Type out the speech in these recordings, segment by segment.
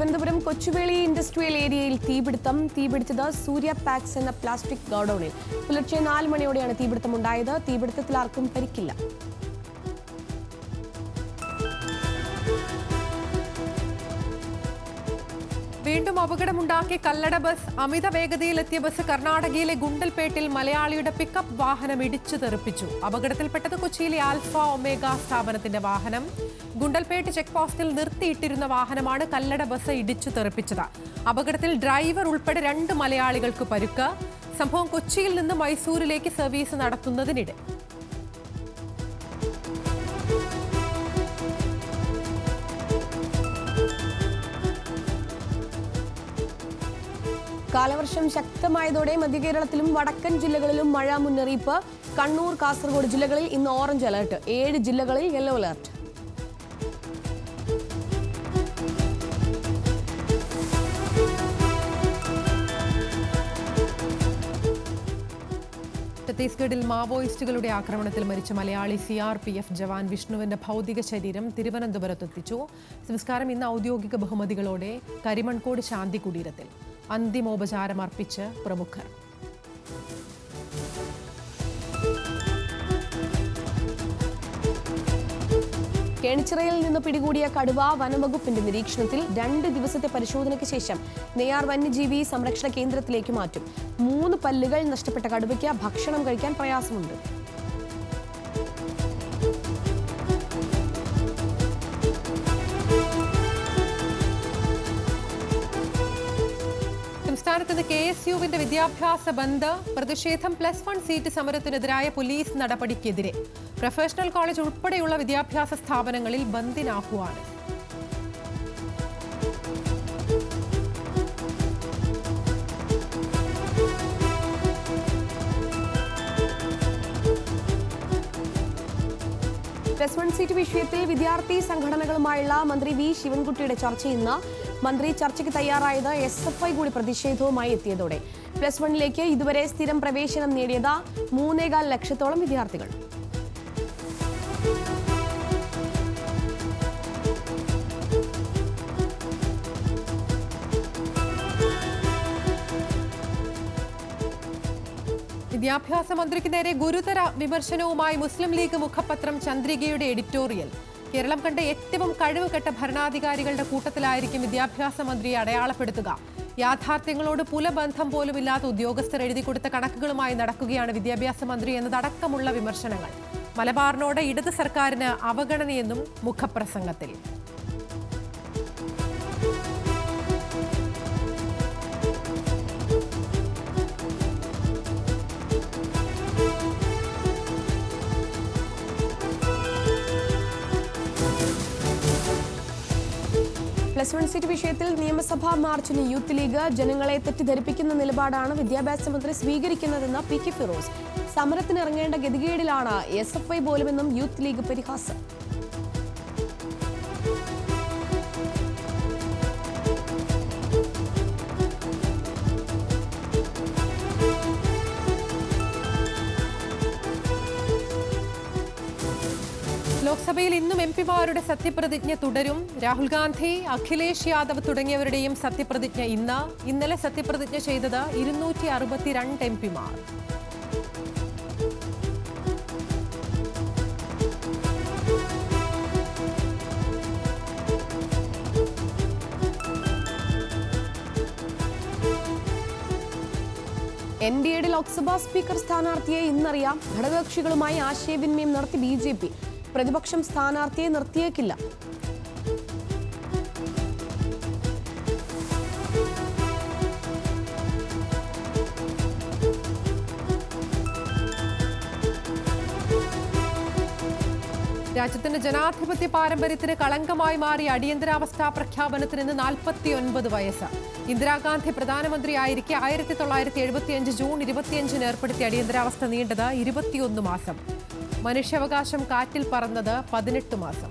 Thiruvananthapuram Kochuveli industrial ഏരിയയിൽ തീപിടുത്തത് സൂര്യ pax എന്ന plastic ഗോഡൌണിൽ പുലർച്ചെ 4 മണിയോടെയാണ് തീപിടുത്തമുണ്ടായത്. തീപിടുത്തത്തിൽ ആർക്കും പരിക്കില്ല. വീണ്ടും അപകടമുണ്ടാക്കിയ കല്ലട ബസ്. അമിത വേഗതയിലെത്തിയ ബസ് കർണാടകയിലെ ഗുണ്ടൽപേട്ടിൽ മലയാളിയുടെ പിക്കപ്പ് വാഹനം ഇടിച്ചു തെറിപ്പിച്ചു. അപകടത്തിൽപ്പെട്ടത് കൊച്ചിയിലെ ആൽഫ ഒമേഗ സ്ഥാപനത്തിന്റെ വാഹനം. ഗുണ്ടൽപേട്ട് ചെക്ക് പോസ്റ്റിൽ നിർത്തിയിട്ടിരുന്ന വാഹനമാണ് കല്ലട ബസ് ഇടിച്ചു തെറിപ്പിച്ചത്. അപകടത്തിൽ ഡ്രൈവർ ഉൾപ്പെടെ 2 മലയാളികൾക്ക് പരുക്ക്. സംഭവം കൊച്ചിയിൽ നിന്ന് മൈസൂരിലേക്ക് സർവീസ് നടത്തുന്നതിനിടെ. കാലവർഷം ശക്തമായതോടെ മധ്യകേരളത്തിലും വടക്കൻ ജില്ലകളിലും മഴ മുന്നറിയിപ്പ്. കണ്ണൂർ, കാസർഗോഡ് ജില്ലകളിൽ ഇന്ന് ഓറഞ്ച് അലർട്ട്. 7 ജില്ലകളിൽ യെല്ലോ അലർട്ട്. ഛത്തീസ്ഗഡിൽ മാവോയിസ്റ്റുകളുടെ ആക്രമണത്തിൽ മരിച്ച മലയാളി CRPF ജവാൻ വിഷ്ണുവിന്റെ ഭൗതിക ശരീരം തിരുവനന്തപുരത്തെത്തിച്ചു. സംസ്കാരം ഇന്ന് ഔദ്യോഗിക ബഹുമതികളോടെ കരിമൺകോട് ശാന്തി കുടീരത്തിൽ. അന്തിമോപചാരം അർപ്പിച്ച് പ്രമുഖർ. കേണിച്ചിറയിൽ നിന്ന് പിടികൂടിയ കടുവ വനംവകുപ്പിന്റെ നിരീക്ഷണത്തിൽ. 2 ദിവസത്തെ പരിശോധനയ്ക്ക് ശേഷം നെയ്യാർ വന്യജീവി സംരക്ഷണ കേന്ദ്രത്തിലേക്ക് മാറ്റും. 3 പല്ലുകൾ നഷ്ടപ്പെട്ട കടുവയ്ക്ക് ഭക്ഷണം കഴിക്കാൻ പ്രയാസമുണ്ട്. സംസ്ഥാനത്ത് KSUവിന്റെ വിദ്യാഭ്യാസ ബന്ദ്. പ്രതിഷേധം +1 സീറ്റ് സമരത്തിനെതിരായ പോലീസ് നടപടിക്കെതിരെ. പ്രൊഫഷണൽ കോളേജ് ഉൾപ്പെടെയുള്ള വിദ്യാഭ്യാസ സ്ഥാപനങ്ങളിൽ ബന്ദിന് ആഹ്വാനം. +1 സീറ്റ് വിഷയത്തിൽ വിദ്യാർത്ഥി സംഘടനകളുമായുള്ള മന്ത്രി വി ശിവൻകുട്ടിയുടെ ചർച്ച ഇന്ന്. മന്ത്രി ചർച്ചയ്ക്ക് തയ്യാറായത് SFI കൂടി പ്രതിഷേധവുമായി എത്തിയതോടെ. +1ലേക്ക് ഇതുവരെ സ്ഥിരം പ്രവേശനം നേടിയത് 3.25 ലക്ഷത്തോളം വിദ്യാർത്ഥികൾ. വിദ്യാഭ്യാസ മന്ത്രിക്ക് നേരെ ഗുരുതര വിമർശനവുമായി മുസ്ലിം ലീഗ് മുഖപത്രം ചന്ദ്രികയുടെ എഡിറ്റോറിയൽ. കേരളം കണ്ട ഏറ്റവും കഴിവുകെട്ട ഭരണാധികാരികളുടെ കൂട്ടത്തിലായിരിക്കും വിദ്യാഭ്യാസ മന്ത്രിയെ അടയാളപ്പെടുത്തുക. യാഥാർത്ഥ്യങ്ങളോട് പുലബന്ധം പോലുമില്ലാത്ത ഉദ്യോഗസ്ഥർ എഴുതി കൊടുത്ത കണക്കുകളുമായി നടക്കുകയാണ് വിദ്യാഭ്യാസ മന്ത്രി എന്നതടക്കമുള്ള വിമർശനങ്ങൾ. മലബാറിനോട് ഇടത് സർക്കാരിന് അവഗണനയെന്നും മുഖപ്രസംഗത്തിൽ. +1 സീറ്റ് വിഷയത്തിൽ നിയമസഭാ മാർച്ചിന് യൂത്ത് ലീഗ്. ജനങ്ങളെ തെറ്റിദ്ധരിപ്പിക്കുന്ന നിലപാടാണ് വിദ്യാഭ്യാസ മന്ത്രി സ്വീകരിക്കുന്നതെന്ന് PK ഫിറോസ്. സമരത്തിനിറങ്ങേണ്ട ഗതികേടിലാണ് SFI പോലുമെന്നും യൂത്ത് ലീഗ് പരിഹാസം. ലോക്സഭയിൽ ഇന്നും MP-മാരുടെ സത്യപ്രതിജ്ഞ തുടരും. രാഹുൽ ഗാന്ധി, അഖിലേഷ് യാദവ് തുടങ്ങിയവരുടെയും സത്യപ്രതിജ്ഞ ഇന്ന്. ഇന്നലെ സത്യപ്രതിജ്ഞ ചെയ്തത് 262 MP-മാർ. NDAയുടെ ലോക്സഭാ സ്പീക്കർ സ്ഥാനാർത്ഥിയെ ഇന്നറിയാം. ഘടകകക്ഷികളുമായി ആശയവിനിമയം നടത്തി BJP. പ്രതിപക്ഷം സ്ഥാനാർത്ഥിയെ നിർത്തിയേക്കില്ല. രാജ്യത്തിന്റെ ജനാധിപത്യ പാരമ്പര്യത്തിന് കളങ്കമായി മാറിയ അടിയന്തരാവസ്ഥാ പ്രഖ്യാപനത്തിന് ഇന്ന് 49 വയസ്സ്. ഇന്ദിരാഗാന്ധി പ്രധാനമന്ത്രിയായിരിക്കെ 1975 ജൂൺ 25 ഏർപ്പെടുത്തിയ അടിയന്തരാവസ്ഥ നീണ്ടത് 21 മാസം. മനുഷ്യാവകാശം കാറ്റിൽ പറന്നത് 18 മാസം.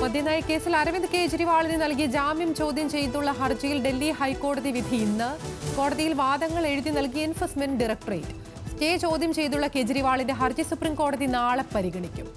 മദ്യനയ കേസിൽ അരവിന്ദ് കെജ്രിവാളിന് നൽകിയ ജാമ്യം ചോദ്യം ചെയ്തുള്ള ഹർജിയിൽ ഡൽഹി ഹൈക്കോടതി വിധി ഇന്ന്. കോടതിയിൽ വാദങ്ങൾ എഴുതി നൽകിയ എൻഫോഴ്സ്മെന്റ് ഡയറക്ടറേറ്റ്. സ്റ്റേ ചോദ്യം ചെയ്തുള്ള കെജ്രിവാളിന്റെ ഹർജി സുപ്രീം കോടതി നാളെ പരിഗണിക്കും.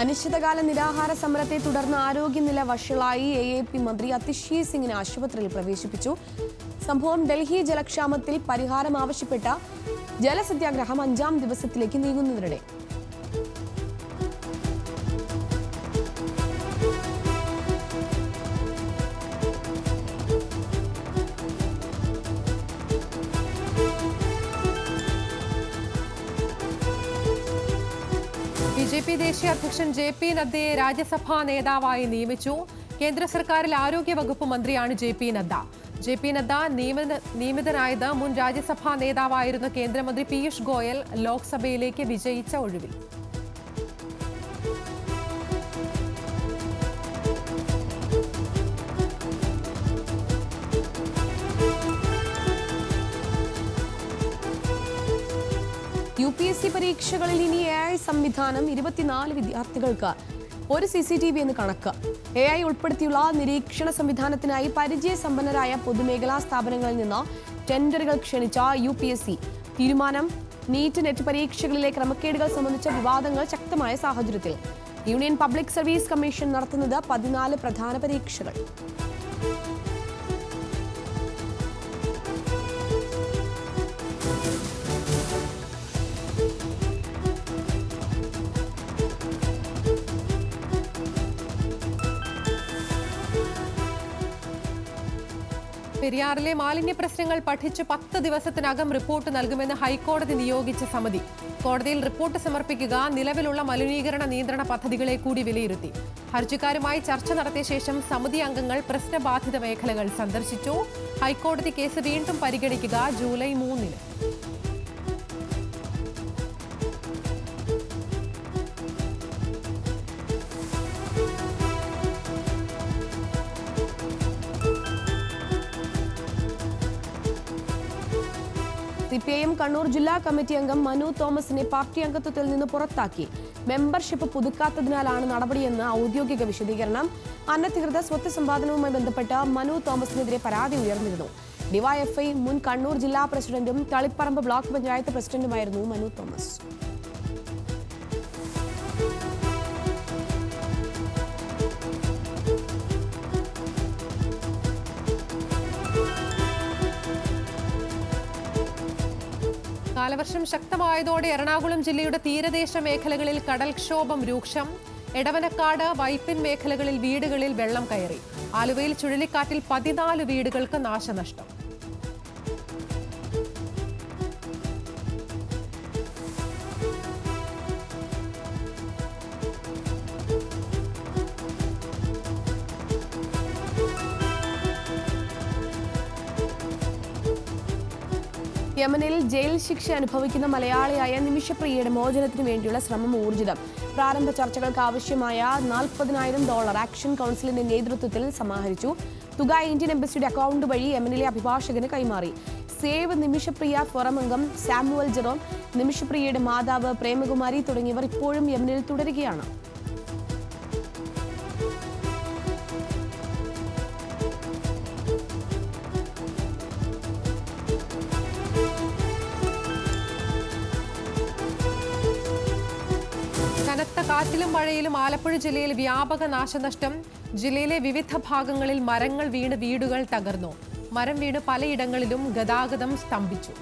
അനിശ്ചിതകാല നിരാഹാര സമരത്തെ തുടർന്ന് ആരോഗ്യനില വഷളായി AAP മന്ത്രി അതിഷി സിംഗിനെ ആശുപത്രിയിൽ പ്രവേശിപ്പിച്ചു. സംഭവം ഡൽഹി ജലക്ഷാമത്തിൽ പരിഹാരം ആവശ്യപ്പെട്ട ജലസത്യാഗ്രഹം 5ാം ദിവസത്തിലേക്ക് നീങ്ങുന്നതിനിടെ BJP ദേശീയ അധ്യക്ഷൻ JP നദ്ദയെ രാജ്യസഭാ നേതാവായി നിയമിച്ചു. കേന്ദ്ര സർക്കാരിൽ ആരോഗ്യവകുപ്പ് മന്ത്രിയാണ് JP നദ്ദ. JP നദ്ദ നിയമിതനായത് മുൻ രാജ്യസഭാ നേതാവായിരുന്ന കേന്ദ്രമന്ത്രി പീയൂഷ് ഗോയൽ ലോക്സഭയിലേക്ക് വിജയിച്ച ഒഴിവിൽ. UPSC പരീക്ഷകളിൽ ഇനി AI സംവിധാനം. 24 വിദ്യാർത്ഥികൾക്ക് ഒരു CCTV എന്ന് കണക്ക്. AI ഉൾപ്പെടുത്തിയുള്ള നിരീക്ഷണ സംവിധാനത്തിനായി പരിചയസമ്പന്നരായ പൊതുമേഖലാ സ്ഥാപനങ്ങളിൽ നിന്ന് ടെൻഡറുകൾ ക്ഷണിച്ച UPSC. തീരുമാനം നീറ്റ് നെറ്റ് പരീക്ഷകളിലെ ക്രമക്കേടുകൾ സംബന്ധിച്ച വിവാദങ്ങൾ ശക്തമായ സാഹചര്യത്തിൽ യൂണിയൻ പബ്ലിക് സർവീസ് കമ്മീഷൻ നടത്തുന്നത് 14 പ്രധാന പരീക്ഷകൾ. പെരിയാറിലെ മാലിന്യ പ്രശ്നങ്ങൾ പഠിച്ച് 10 ദിവസത്തിനകം റിപ്പോർട്ട് നൽകുമെന്ന് ഹൈക്കോടതി നിയോഗിച്ച സമിതി. കോടതിയിൽ റിപ്പോർട്ട് സമർപ്പിക്കുക, നിലവിലുള്ള മലിനീകരണ നിയന്ത്രണ പദ്ധതികളെ കൂടി വിലയിരുത്തി. ഹർജിക്കാരുമായി ചർച്ച നടത്തിയ ശേഷം സമിതി അംഗങ്ങൾ പ്രശ്നബാധിത മേഖലകൾ സന്ദർശിച്ചു. ഹൈക്കോടതി കേസ് വീണ്ടും പരിഗണിക്കുക ജൂലൈ 3-ന്. CPIM കണ്ണൂർ ജില്ലാ കമ്മിറ്റി അംഗം മനു തോമസിനെ പാർട്ടി അംഗത്വത്തിൽ നിന്ന് പുറത്താക്കി. മെമ്പർഷിപ്പ് പുതുക്കാത്തതിനാലാണ് നടപടിയെന്ന് ഔദ്യോഗിക വിശദീകരണം. അനധികൃത സ്വത്ത് സമ്പാദനവുമായി ബന്ധപ്പെട്ട് മനു തോമസിനെതിരെ പരാതി ഉയർന്നിരുന്നു. DYFI മുൻ കണ്ണൂർ ജില്ലാ പ്രസിഡന്റും തളിപ്പറമ്പ് ബ്ലോക്ക് പഞ്ചായത്ത് പ്രസിഡന്റുമായിരുന്നു മനു തോമസ്. കാലവർഷം ശക്തമായതോടെ എറണാകുളം ജില്ലയുടെ തീരദേശ മേഖലകളിൽ കടൽക്ഷോഭം രൂക്ഷം. എടവനക്കാട്, വൈപ്പിൻ മേഖലകളിൽ വീടുകളിൽ വെള്ളം കയറി. ആലുവയിൽ ചുഴലിക്കാറ്റിൽ 14 വീടുകൾക്ക് നാശനഷ്ടം. യമനിൽ ജയിൽ ശിക്ഷ അനുഭവിക്കുന്ന മലയാളിയായ നിമിഷപ്രിയയുടെ മോചനത്തിനു വേണ്ടിയുള്ള ശ്രമം ഊർജിതം. പ്രാരംഭ ചർച്ചകൾക്ക് ആവശ്യമായ $40,000 ആക്ഷൻ കൗൺസിലിന്റെ നേതൃത്വത്തിൽ സമാഹരിച്ചു. തുക ഇന്ത്യൻ എംബസിയുടെ അക്കൗണ്ട് വഴി യമനിലെ അഭിഭാഷകന് കൈമാറി. സേവ് നിമിഷപ്രിയ ഫോറം അംഗം സാമുവൽ ജെറോം, നിമിഷപ്രിയയുടെ മാതാവ് പ്രേമകുമാരി തുടങ്ങിയവർ ഇപ്പോഴും യമനിൽ തുടരുകയാണ്. കനത്ത കാറ്റിലും മഴയിലും ആലപ്പുഴ ജില്ലയിൽ വ്യാപക നാശനഷ്ടം. ജില്ലയിലെ വിവിധ ഭാഗങ്ങളിൽ മരങ്ങൾ വീണ് വീടുകൾ തകർന്നു. മരം വീണ് പലയിടങ്ങളിലും ഗതാഗതം സ്തംഭിച്ചു.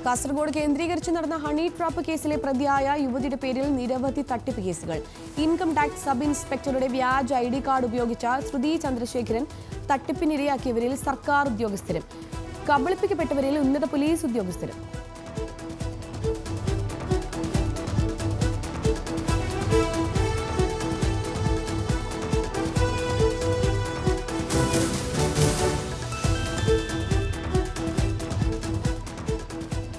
കാസർഗോഡ് കേന്ദ്രീകരിച്ച് നടന്ന ഹണി ട്രാപ്പ് കേസിലെ പ്രതിയായ യുവതിയുടെ പേരിൽ നിരവധി തട്ടിപ്പ് കേസുകൾ. ഇൻകം ടാക്സ് സബ് ഇൻസ്പെക്ടറുടെ വ്യാജ ID കാർഡ് ഉപയോഗിച്ച ശ്രുതി ചന്ദ്രശേഖരൻ തട്ടിപ്പിനിരയാക്കിയവരിൽ സർക്കാർ ഉദ്യോഗസ്ഥരും. കബളിപ്പിക്കപ്പെട്ടവരിൽ ഉന്നത പോലീസ് ഉദ്യോഗസ്ഥരും.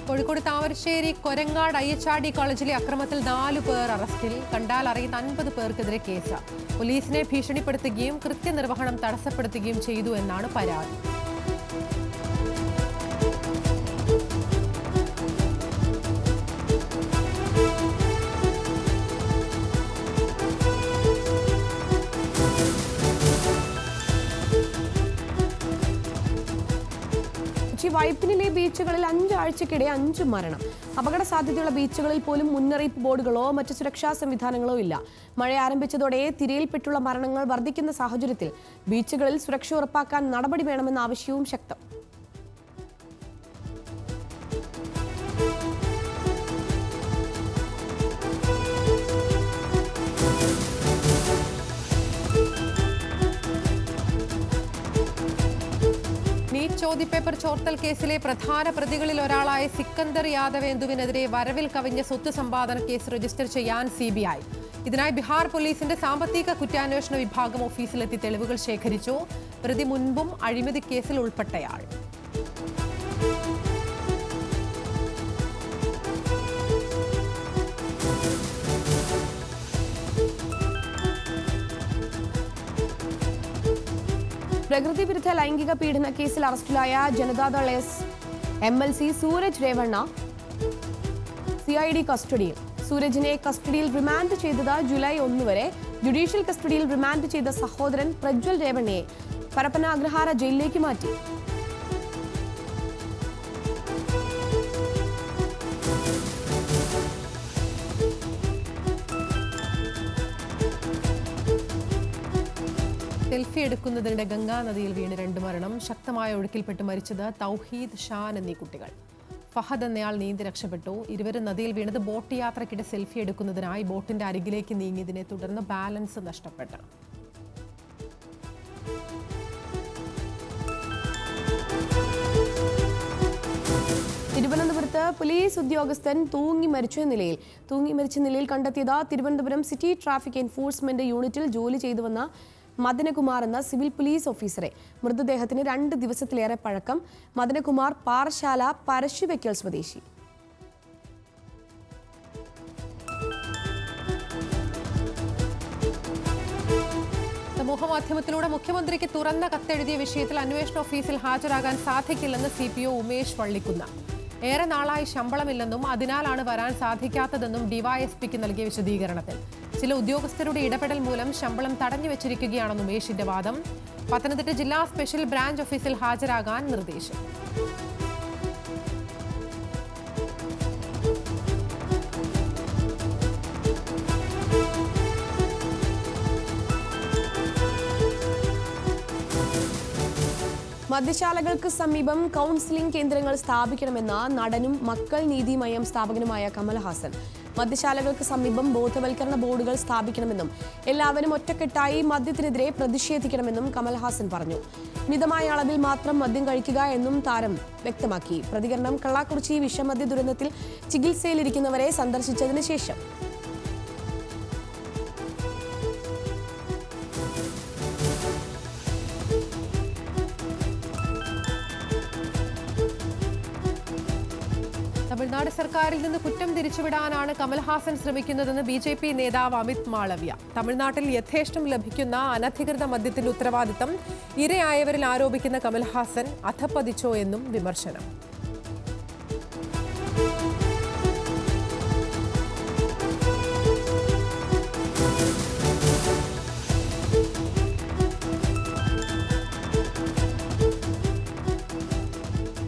കോഴിക്കോട് താമരശ്ശേരി കൊരങ്ങാട് അയ്യച്ചാടി കോളേജിലെ അക്രമത്തിൽ 4 പേർ അറസ്റ്റിൽ. കണ്ടാൽ അറിയുന്ന 50 പേർക്കെതിരെ കേസ്. പോലീസിനെ ഭീഷണിപ്പെടുത്തുകയും കൃത്യനിർവഹണം തടസ്സപ്പെടുത്തുകയും ചെയ്തു എന്നാണ് പരാതി. വൈപ്പിനിലെ ബീച്ചുകളിൽ 5 ആഴ്ചക്കിടെ 5 മരണം. അപകട സാധ്യതയുള്ള ബീച്ചുകളിൽ പോലും മുന്നറിയിപ്പ് ബോർഡുകളോ മറ്റ് സുരക്ഷാ സംവിധാനങ്ങളോ ഇല്ല. മഴ ആരംഭിച്ചതോടെ തിരയിൽപ്പെട്ടുള്ള മരണങ്ങൾ വർദ്ധിക്കുന്ന സാഹചര്യത്തിൽ ബീച്ചുകളിൽ സുരക്ഷ ഉറപ്പാക്കാൻ നടപടി വേണമെന്ന ആവശ്യവും ശക്തം. ചോദ്യപേപ്പർ ചോർത്തൽ കേസിലെ പ്രധാന പ്രതികളിൽ ഒരാളായ സിക്കന്ദർ യാദവേന്ദുവിനെതിരെ വരവിൽ കവിഞ്ഞ സ്വത്ത് സമ്പാദന കേസ് രജിസ്റ്റർ ചെയ്യാൻ CBI. ഇതിനായി ബീഹാർ പോലീസിന്റെ സാമ്പത്തിക കുറ്റാന്വേഷണ വിഭാഗം ഓഫീസിലെത്തി തെളിവുകൾ ശേഖരിച്ചു. പ്രതി മുൻപും അഴിമതി കേസിൽ ഉൾപ്പെട്ടയാൾ. പ്രകൃതി വിരുദ്ധ ലൈംഗിക പീഡന കേസിൽ അറസ്റ്റിലായ ജനതാദൾ MLC സൂരജ് രേവണ്ണ CID കസ്റ്റഡിയിൽ. സൂരജിനെ കസ്റ്റഡിയിൽ റിമാൻഡ് ചെയ്തത് ജൂലൈ 1 വരെ. ജുഡീഷ്യൽ കസ്റ്റഡിയിൽ റിമാൻഡ് ചെയ്ത സഹോദരൻ പ്രജ്വൽ രേവണ്ണയെ പരപ്പന അഗ്രഹാര ജയിലിലേക്ക് മാറ്റി. സെൽഫി എടുക്കുന്നതിനിടെ ഗംഗാ നദിയിൽ വീണ് 2 മരണം. ശക്തമായ ഒഴുക്കിൽപ്പെട്ട് മരിച്ചത് തൗഹീദ്, ഷാൻ എന്നീ കുട്ടികൾ. ഫഹദ് എന്നയാൾ നീന്തി രക്ഷപ്പെട്ടു. ഇരുവരും നദിയിൽ വീണത് ബോട്ട് യാത്രയ്ക്കിടെ സെൽഫി എടുക്കുന്നതിനായി ബോട്ടിന്റെ അരികിലേക്ക് നീങ്ങിയതിനെ തുടർന്ന് ബാലൻസ് നഷ്ടപ്പെട്ടു. തിരുവനന്തപുരത്ത് പോലീസ് ഉദ്യോഗസ്ഥൻ തൂങ്ങി മരിച്ച നിലയിൽ കണ്ടെത്തിയത് തിരുവനന്തപുരം സിറ്റി ട്രാഫിക് എൻഫോഴ്സ്മെന്റ് യൂണിറ്റിൽ ജോലി ചെയ്തു വന്ന മദനകുമാർ എന്ന സിവിൽ പോലീസ് ഓഫീസറെ. മൃതദേഹത്തിന് 2 ദിവസത്തിലേറെ പഴക്കം. മദനകുമാർ പാറശാല പരശുവയ്ക്കൽ സ്വദേശി. സമൂഹമാധ്യമത്തിലൂടെ മുഖ്യമന്ത്രിക്ക് തുറന്ന കത്തെഴുതിയ വിഷയത്തിൽ അന്വേഷണ ഓഫീസിൽ ഹാജരാകാൻ സാധിക്കില്ലെന്ന് CPO ഉമേഷ് വള്ളിക്കുന്ന. ഏറെ നാളായി ശമ്പളമില്ലെന്നും അതിനാലാണ് വരാൻ സാധിക്കാത്തതെന്നും ഡിവൈഎസ്പിക്ക് നൽകിയ വിശദീകരണത്തിൽ. ചില ഉദ്യോഗസ്ഥരുടെ ഇടപെടൽ മൂലം ശമ്പളം തടഞ്ഞുവച്ചിരിക്കുകയാണെന്ന് ഉമേഷിന്റെ വാദം. പത്തനംതിട്ട ജില്ലാ സ്പെഷ്യൽ ബ്രാഞ്ച് ഓഫീസിൽ ഹാജരാകാൻ നിർദ്ദേശം. മദ്യശാലകൾക്ക് സമീപം കൗൺസിലിംഗ് കേന്ദ്രങ്ങൾ സ്ഥാപിക്കണമെന്ന നടനും മക്കൾ നീതി മയം സ്ഥാപകനുമായ കമൽഹാസൻ. മദ്യശാലകൾക്ക് സമീപം ബോധവൽക്കരണ ബോർഡുകൾ സ്ഥാപിക്കണമെന്നും എല്ലാവരും ഒറ്റക്കെട്ടായി മദ്യത്തിനെതിരെ പ്രതിഷേധിക്കണമെന്നും കമൽഹാസൻ പറഞ്ഞു. മിതമായ അളവിൽ മാത്രം മദ്യം കഴിക്കുക എന്നും താരം വ്യക്തമാക്കി. പ്രതികരണം കള്ളാക്കുറിച്ചി വിഷമദ്യ ദുരന്തത്തിൽ ചികിത്സയിലിരിക്കുന്നവരെ സന്ദർശിച്ചതിന് ശേഷം. തമിഴ്നാട് സർക്കാരിൽ നിന്ന് കുറ്റം തിരിച്ചുവിടാനാണ് കമൽഹാസൻ ശ്രമിക്കുന്നതെന്ന് BJP നേതാവ് അമിത് മാളവ്യ. തമിഴ്നാട്ടിൽ യഥേഷ്ടം ലഭിക്കുന്ന അനധികൃത മദ്യത്തിന്റെ ഉത്തരവാദിത്തം ഇരയായവരിൽ ആരോപിക്കുന്ന കമൽഹാസൻ അധപ്പതിച്ചോ എന്നും വിമർശനം.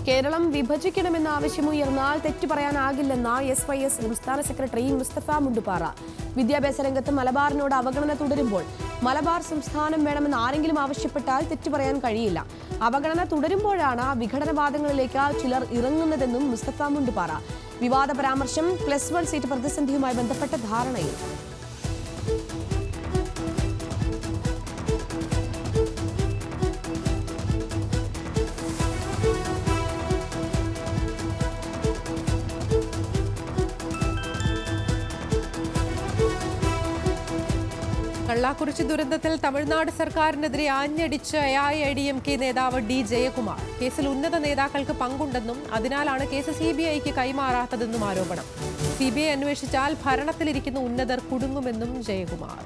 കേരളം വിഭജിക്കണമെന്ന ആവശ്യമുയർന്നാൽ തെറ്റു പറയാനാകില്ലെന്ന SYS സംസ്ഥാന സെക്രട്ടറി മുസ്തഫ മുണ്ടുപാറ. വിദ്യാഭ്യാസ രംഗത്ത് മലബാറിനോട് അവഗണന തുടരുമ്പോൾ മലബാർ സംസ്ഥാനം വേണമെന്ന് ആരെങ്കിലും ആവശ്യപ്പെട്ടാൽ തെറ്റു പറയാൻ കഴിയില്ല. അവഗണന തുടരുമ്പോഴാണ് വിഘടനവാദങ്ങളിലേക്ക് ചിലർ ഇറങ്ങുന്നതെന്നും മുസ്തഫ മുണ്ടുപാറ. വിവാദ പരാമർശം +1 സീറ്റ് പ്രതിസന്ധിയുമായി ബന്ധപ്പെട്ട ധാരണയിൽ. കള്ളാക്കുറിച്ചി ദുരന്തത്തിൽ തമിഴ്നാട് സർക്കാരിനെതിരെ ആഞ്ഞടിച്ച AIADMK നേതാവ് D. ജയകുമാർ. കേസിൽ ഉന്നത നേതാക്കൾക്ക് പങ്കുണ്ടെന്നും അതിനാലാണ് കേസ് CBIക്ക് കൈമാറാത്തതെന്നും ആരോപണം. CBI അന്വേഷിച്ചാൽ ഭരണത്തിലിരിക്കുന്ന ഉന്നതർ കുടുങ്ങുമെന്നും ജയകുമാർ.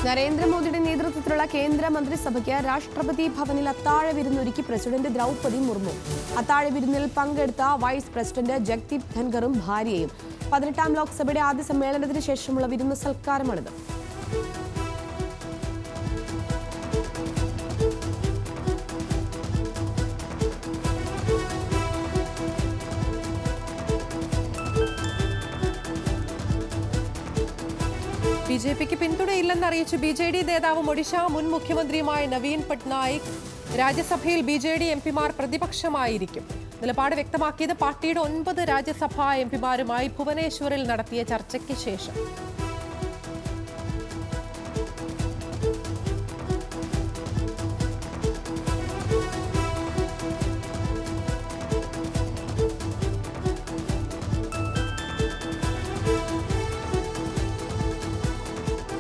നരേന്ദ്രമോദിയുടെ നേതൃത്വത്തിലുള്ള കേന്ദ്ര മന്ത്രിസഭയ്ക്ക് രാഷ്ട്രപതി ഭവനിൽ അത്താഴ വിരുന്നൊരുക്കി പ്രസിഡന്റ് ദ്രൗപദി മുർമു. അത്താഴ വിരുന്നിൽ പങ്കെടുത്ത വൈസ് പ്രസിഡന്റ് ജഗ്ദീപ് ധൻഖറും ഭാര്യയും. 18ാം ലോക്സഭയുടെ ആദ്യ സമ്മേളനത്തിന് ശേഷമുള്ള വിരുന്ന് സൽക്കാരമാണിത്. BJPക്ക് പിന്തുണയില്ലെന്ന് അറിയിച്ച് BJD നേതാവും ഒഡീഷ മുൻ മുഖ്യമന്ത്രിയുമായ നവീൻ പട്നായിക്. രാജ്യസഭയിൽ BJD എംപിമാർ പ്രതിപക്ഷമായിരിക്കും. നിലപാട് വ്യക്തമാക്കിയത് പാർട്ടിയുടെ 9 രാജ്യസഭാ എംപിമാരുമായി ഭുവനേശ്വറിൽ നടത്തിയ ചർച്ചയ്ക്ക് ശേഷം.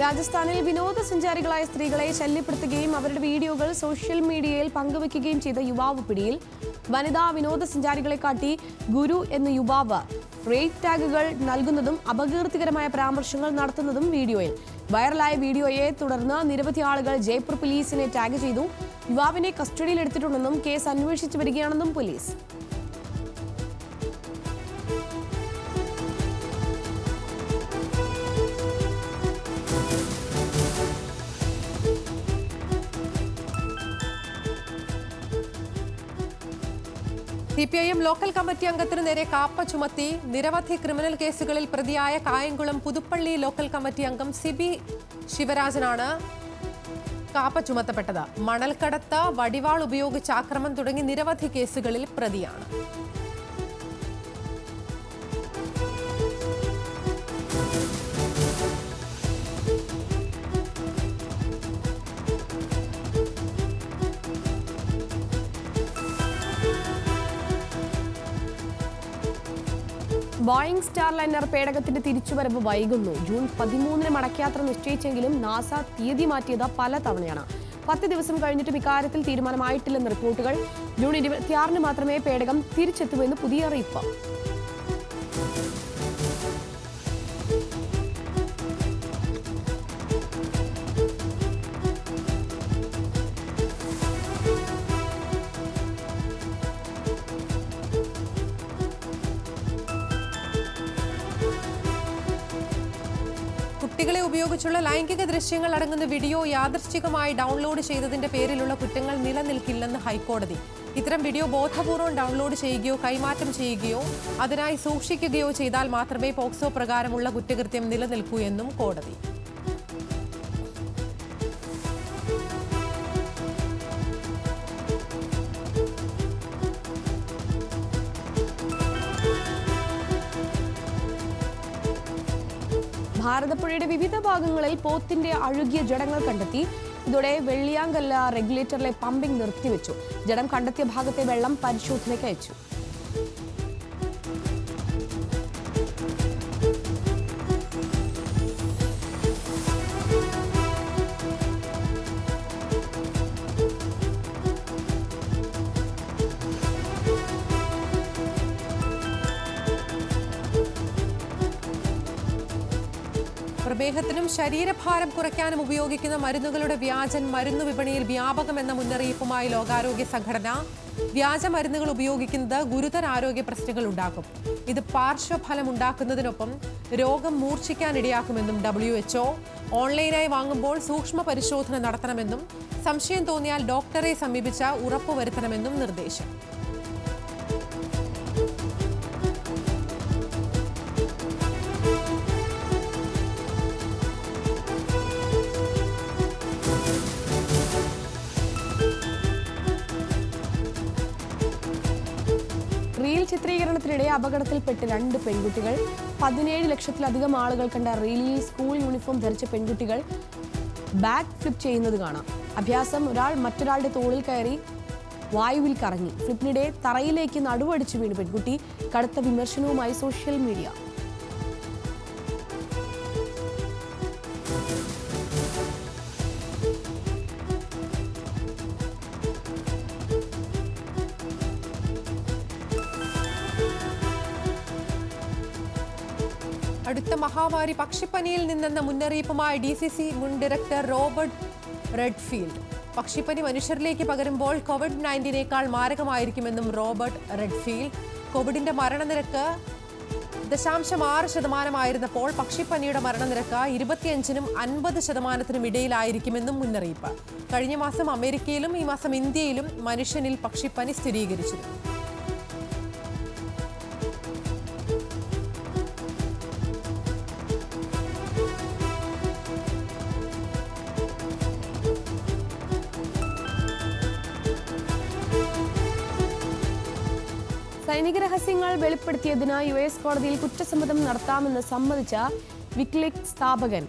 രാജസ്ഥാനിൽ വിനോദസഞ്ചാരികളായ സ്ത്രീകളെ ശല്യപ്പെടുത്തുകയും അവരുടെ വീഡിയോകൾ സോഷ്യൽ മീഡിയയിൽ പങ്കുവയ്ക്കുകയും ചെയ്ത യുവാവ് പിടിയിൽ. വനിതാ വിനോദസഞ്ചാരികളെ കാട്ടി ഗുരു എന്ന യുവാവ് റേറ്റ് ടാഗുകൾ നൽകുന്നതും അപകീർത്തികരമായ പരാമർശങ്ങൾ നടത്തുന്നതും വീഡിയോയിൽ. വൈറലായ വീഡിയോയെ തുടർന്ന് നിരവധി ആളുകൾ ജയ്പൂർ പോലീസിനെ ടാഗ് ചെയ്തു. യുവാവിനെ കസ്റ്റഡിയിലെടുത്തിട്ടുണ്ടെന്നും കേസ് അന്വേഷിച്ചു വരികയാണെന്നും പോലീസ്. CPIM ലോക്കൽ കമ്മിറ്റി അംഗത്തിനു നേരെ കാപ്പ ചുമത്തി. നിരവധി ക്രിമിനൽ കേസുകളിൽ പ്രതിയായ കായംകുളം പുതുപ്പള്ളി ലോക്കൽ കമ്മിറ്റി അംഗം സിബി ശിവരാജനാണ് കാപ്പ ചുമത്തപ്പെട്ടത്. മണൽക്കടത്ത്, വടിവാൾ ഉപയോഗിച്ച് ആക്രമണം തുടങ്ങി നിരവധി കേസുകളിൽ പ്രതിയാണ്. ബോയിംഗ് സ്റ്റാർലൈനർ പേടകത്തിന്റെ തിരിച്ചുവരവ് വൈകുന്നു. ജൂൺ 13-ന് മടക്കയാത്ര നിശ്ചയിച്ചെങ്കിലും നാസ തീയതി മാറ്റിയത് പല തവണയാണ്. 10 ദിവസം കഴിഞ്ഞിട്ടും ഇക്കാര്യത്തിൽ തീരുമാനമായിട്ടില്ലെന്ന് റിപ്പോർട്ടുകൾ. ജൂൺ 26-ന് മാത്രമേ പേടകം തിരിച്ചെത്തുമെന്ന് പുതിയ അറിയിപ്പ്. കുട്ടികളെ ഉപയോഗിച്ചുള്ള ലൈംഗിക ദൃശ്യങ്ങൾ അടങ്ങുന്ന വീഡിയോ യാദൃശ്ചികമായി ഡൗൺലോഡ് ചെയ്തതിന്റെ പേരിലുള്ള കുറ്റങ്ങൾ നിലനിൽക്കില്ലെന്ന് ഹൈക്കോടതി. ഇത്തരം വീഡിയോ ബോധപൂർവ്വം ഡൗൺലോഡ് ചെയ്യുകയോ കൈമാറ്റം ചെയ്യുകയോ അതിനായി സൂക്ഷിക്കുകയോ ചെയ്താൽ മാത്രമേ പോക്സോ പ്രകാരമുള്ള കുറ്റകൃത്യം നിലനിൽക്കൂ എന്നും കോടതി. ഭാരതപ്പുഴയുടെ വിവിധ ഭാഗങ്ങളിൽ പോത്തിന്റെ അഴുകിയ ജഡങ്ങൾ കണ്ടെത്തി. ഇതോടെ വെള്ളിയാങ്കല്ല റെഗുലേറ്ററിലെ പമ്പിംഗ് നിർത്തിവെച്ചു. ജഡം കണ്ടെത്തിയ ഭാഗത്തെ വെള്ളം പരിശോധനയ്ക്ക് അയച്ചു. പ്രമേഹത്തിനും ശരീരഭാരം കുറയ്ക്കാനും ഉപയോഗിക്കുന്ന മരുന്നുകളുടെ വ്യാജൻ മരുന്നു വിപണിയിൽ വ്യാപകമെന്ന മുന്നറിയിപ്പുമായി ലോകാരോഗ്യ സംഘടന. വ്യാജ മരുന്നുകൾ ഉപയോഗിക്കുന്നത് ഗുരുതര ആരോഗ്യ പ്രശ്നങ്ങൾ ഉണ്ടാക്കും. ഇത് പാർശ്വഫലം ഉണ്ടാക്കുന്നതിനൊപ്പം രോഗം മൂർച്ഛിക്കാനിടയാക്കുമെന്നും WHO. ഓൺലൈനായി വാങ്ങുമ്പോൾ സൂക്ഷ്മ പരിശോധന നടത്തണമെന്നും സംശയം തോന്നിയാൽ ഡോക്ടറെ സമീപിച്ച് ഉറപ്പുവരുത്തണമെന്നും നിർദ്ദേശം. റീൽ ചിത്രീകരണം ചിത്രീകരണത്തിനിടെ അപകടത്തിൽപ്പെട്ട് 2 പെൺകുട്ടികൾ. 17 ലക്ഷത്തിലധികം ആളുകൾ കണ്ട റീലിൽ സ്കൂൾ യൂണിഫോം ധരിച്ച പെൺകുട്ടികൾ ബാക്ക് ഫ്ലിപ്പ് ചെയ്യുന്നത് കാണാം. അഭ്യാസം ഒരാൾ മറ്റൊരാളുടെ തോളിൽ കയറി വായുവിൽ കറങ്ങി. ഫ്ലിപ്പിനിടെ തറയിലേക്ക് നടുവടിച്ചു വീണ് പെൺകുട്ടി. കടുത്ത വിമർശനവുമായി സോഷ്യൽ മീഡിയ. അടുത്ത മഹാമാരി പക്ഷിപ്പനിയിൽ നിന്നെന്ന മുന്നറിയിപ്പുമായി DCC മുൻ ഡയറക്ടർ റോബർട്ട് റെഡ്ഫീൽഡ്. പക്ഷിപ്പനി മനുഷ്യരിലേക്ക് പകരുമ്പോൾ COVID-19 മാരകമായിരിക്കുമെന്നും റോബർട്ട് റെഡ്ഫീൽഡ്. കോവിഡിന്റെ മരണനിരക്ക് 0.6% പക്ഷിപ്പനിയുടെ മരണനിരക്ക് 25-നും 50%-നും ഇടയിലായിരിക്കുമെന്നും മുന്നറിയിപ്പ്. കഴിഞ്ഞ മാസം അമേരിക്കയിലും ഈ മാസം ഇന്ത്യയിലും മനുഷ്യനിൽ പക്ഷിപ്പനി സ്ഥിരീകരിച്ചിരുന്നു. സൈനിക രഹസ്യങ്ങൾ വെളിപ്പെടുത്തിയതിന് US കോടതിയിൽ കുറ്റസമ്മതം നടത്താമെന്ന് സമ്മതിച്ച വിക്കിലീക്സ് സ്ഥാപകൻ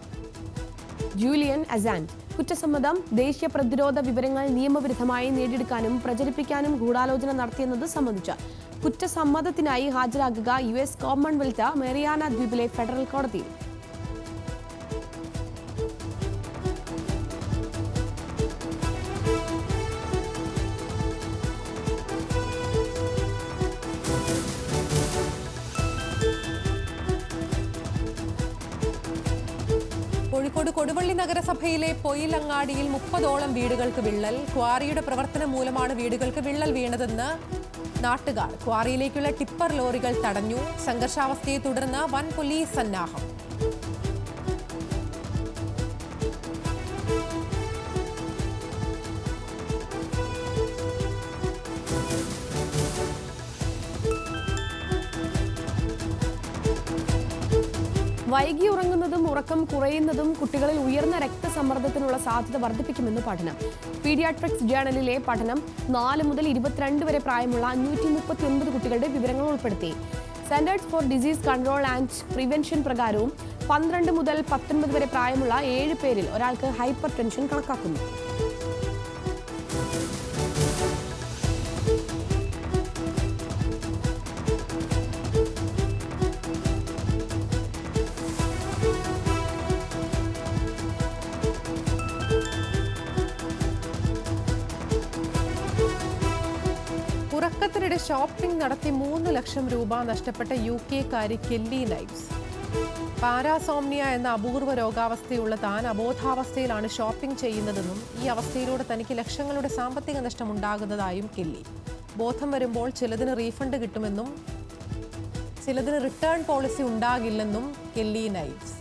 ജൂലിയൻ അസാൻജ്. കുറ്റസമ്മതം ദേശീയ പ്രതിരോധ വിവരങ്ങൾ നിയമവിരുദ്ധമായി നേടിയെടുക്കാനും പ്രചരിപ്പിക്കാനും ഗൂഢാലോചന നടത്തിയെന്നത് സംബന്ധിച്ച കുറ്റസമ്മതത്തിനായി ഹാജരാകുക US കോമൺവെൽത്ത് മരിയാന ദ്വീപിലെ ഫെഡറൽ കോടതിയിൽ. കോഴിക്കോട് കൊടുവള്ളി നഗരസഭയിലെ പൊയിലങ്ങാടിയിൽ 30ഓളം വീടുകൾക്ക് വിള്ളൽ. ക്വാറിയുടെ പ്രവർത്തനം മൂലമാണ് വീടുകൾക്ക് വിള്ളൽ വീണതെന്ന് നാട്ടുകാർ. ക്വാറിയിലേക്കുള്ള ടിപ്പർ ലോറികൾ തടഞ്ഞു. സംഘർഷാവസ്ഥയെ തുടർന്ന് വൻ പോലീസ് സന്നാഹം. വൈകി ഉറങ്ങുന്നതും ഉറക്കം കുറയുന്നതും കുട്ടികളിൽ ഉയർന്ന രക്തസമ്മർദ്ദത്തിനുള്ള സാധ്യത വർദ്ധിപ്പിക്കുമെന്ന് പഠനം. പീഡിയാട്രിക്സ് ജേണലിലെ പഠനം 4 മുതൽ 22 വരെ പ്രായമുള്ള 539 കുട്ടികളുടെ വിവരങ്ങൾ ഉൾപ്പെടുത്തി. Centers for disease control and prevention പ്രകാരവും 12 മുതൽ 19 വരെ പ്രായമുള്ള 7 പേരിൽ ഒരാൾക്ക് ഹൈപ്പർ ടെൻഷൻ കണക്കാക്കുന്നു. ഉറക്കത്തിനിടെ ഷോപ്പിംഗ് നടത്തി 3 ലക്ഷം രൂപ നഷ്ടപ്പെട്ട UK-കാരി കെല്ലി നൈവ്സ്. പാരാസോംനിയ എന്ന അപൂർവ രോഗാവസ്ഥയുള്ള താൻ അബോധാവസ്ഥയിലാണ് ഷോപ്പിംഗ് ചെയ്യുന്നതെന്നും ഈ അവസ്ഥയിലൂടെ തനിക്ക് ലക്ഷങ്ങളുടെ സാമ്പത്തിക നഷ്ടമുണ്ടാകുന്നതായും കെല്ലി. ബോധം വരുമ്പോൾ ചിലതിന് റീഫണ്ട് കിട്ടുമെന്നും ചിലതിന് റിട്ടേൺ പോളിസി ഉണ്ടാകില്ലെന്നും കെല്ലി നൈവ്സ്.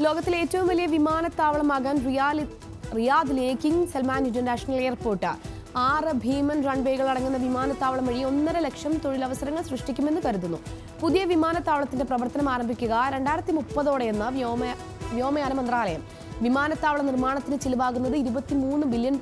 ലോകത്തിലെ ഏറ്റവും വലിയ വിമാനത്താവളമാകാൻ റിയാദിലെ കിങ് സൽമാൻ ഇന്റർനാഷണൽ എയർപോർട്ട് 6 ഭീമൻ റൺവേകൾ അടങ്ങുന്ന വിമാനത്താവളം വഴി 1.5 ലക്ഷം തൊഴിലവസരങ്ങൾ സൃഷ്ടിക്കുമെന്ന് കരുതുന്നു. പുതിയ വിമാനത്താവളത്തിന്റെ പ്രവർത്തനം ആരംഭിക്കുക 2030ഓടെയെന്ന് വ്യോമയാന മന്ത്രാലയം. വിമാനത്താവള നിർമ്മാണത്തിന് ചിലവാകുന്നത് £23 ബില്യൺ.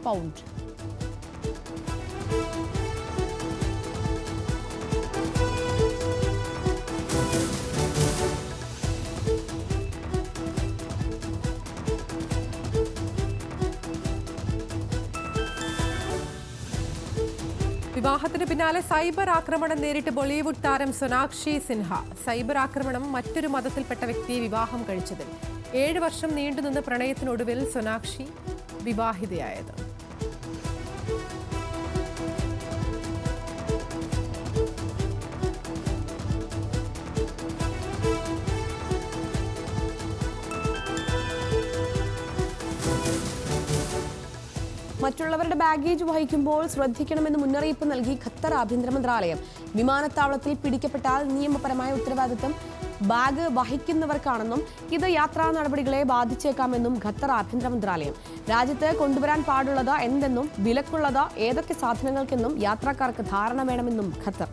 വിവാഹത്തിന് പിന്നാലെ സൈബർ ആക്രമണം നേരിട്ട് ബോളിവുഡ് താരം സോനാക്ഷി സിൻഹ. സൈബർ ആക്രമണം മറ്റൊരു മതത്തിൽപ്പെട്ട വ്യക്തിയെ വിവാഹം കഴിച്ചതിൽ 7 വർഷം നീണ്ടുനിന്ന പ്രണയത്തിനൊടുവിൽ സോനാക്ഷി വിവാഹിതയായത്. മറ്റുള്ളവരുടെ ബാഗേജ് വഹിക്കുമ്പോൾ ശ്രദ്ധിക്കണമെന്ന് മുന്നറിയിപ്പ് നൽകി ഖത്തർ ആഭ്യന്തര മന്ത്രാലയം. വിമാനത്താവളത്തിൽ പിടിക്കപ്പെട്ടാൽ നിയമപരമായ ഉത്തരവാദിത്തം ബാഗ് വഹിക്കുന്നവർക്കാണെന്നും ഇത് യാത്രാ നടപടികളെ ബാധിച്ചേക്കാമെന്നും ഖത്തർ ആഭ്യന്തര മന്ത്രാലയം. രാജ്യത്ത് കൊണ്ടുവരാൻ പാടുള്ളത് എന്തെന്നും വിലക്കുള്ളത് ഏതൊക്കെ സാധനങ്ങൾക്കെന്നും യാത്രക്കാർക്ക് ധാരണ വേണമെന്നും ഖത്തർ.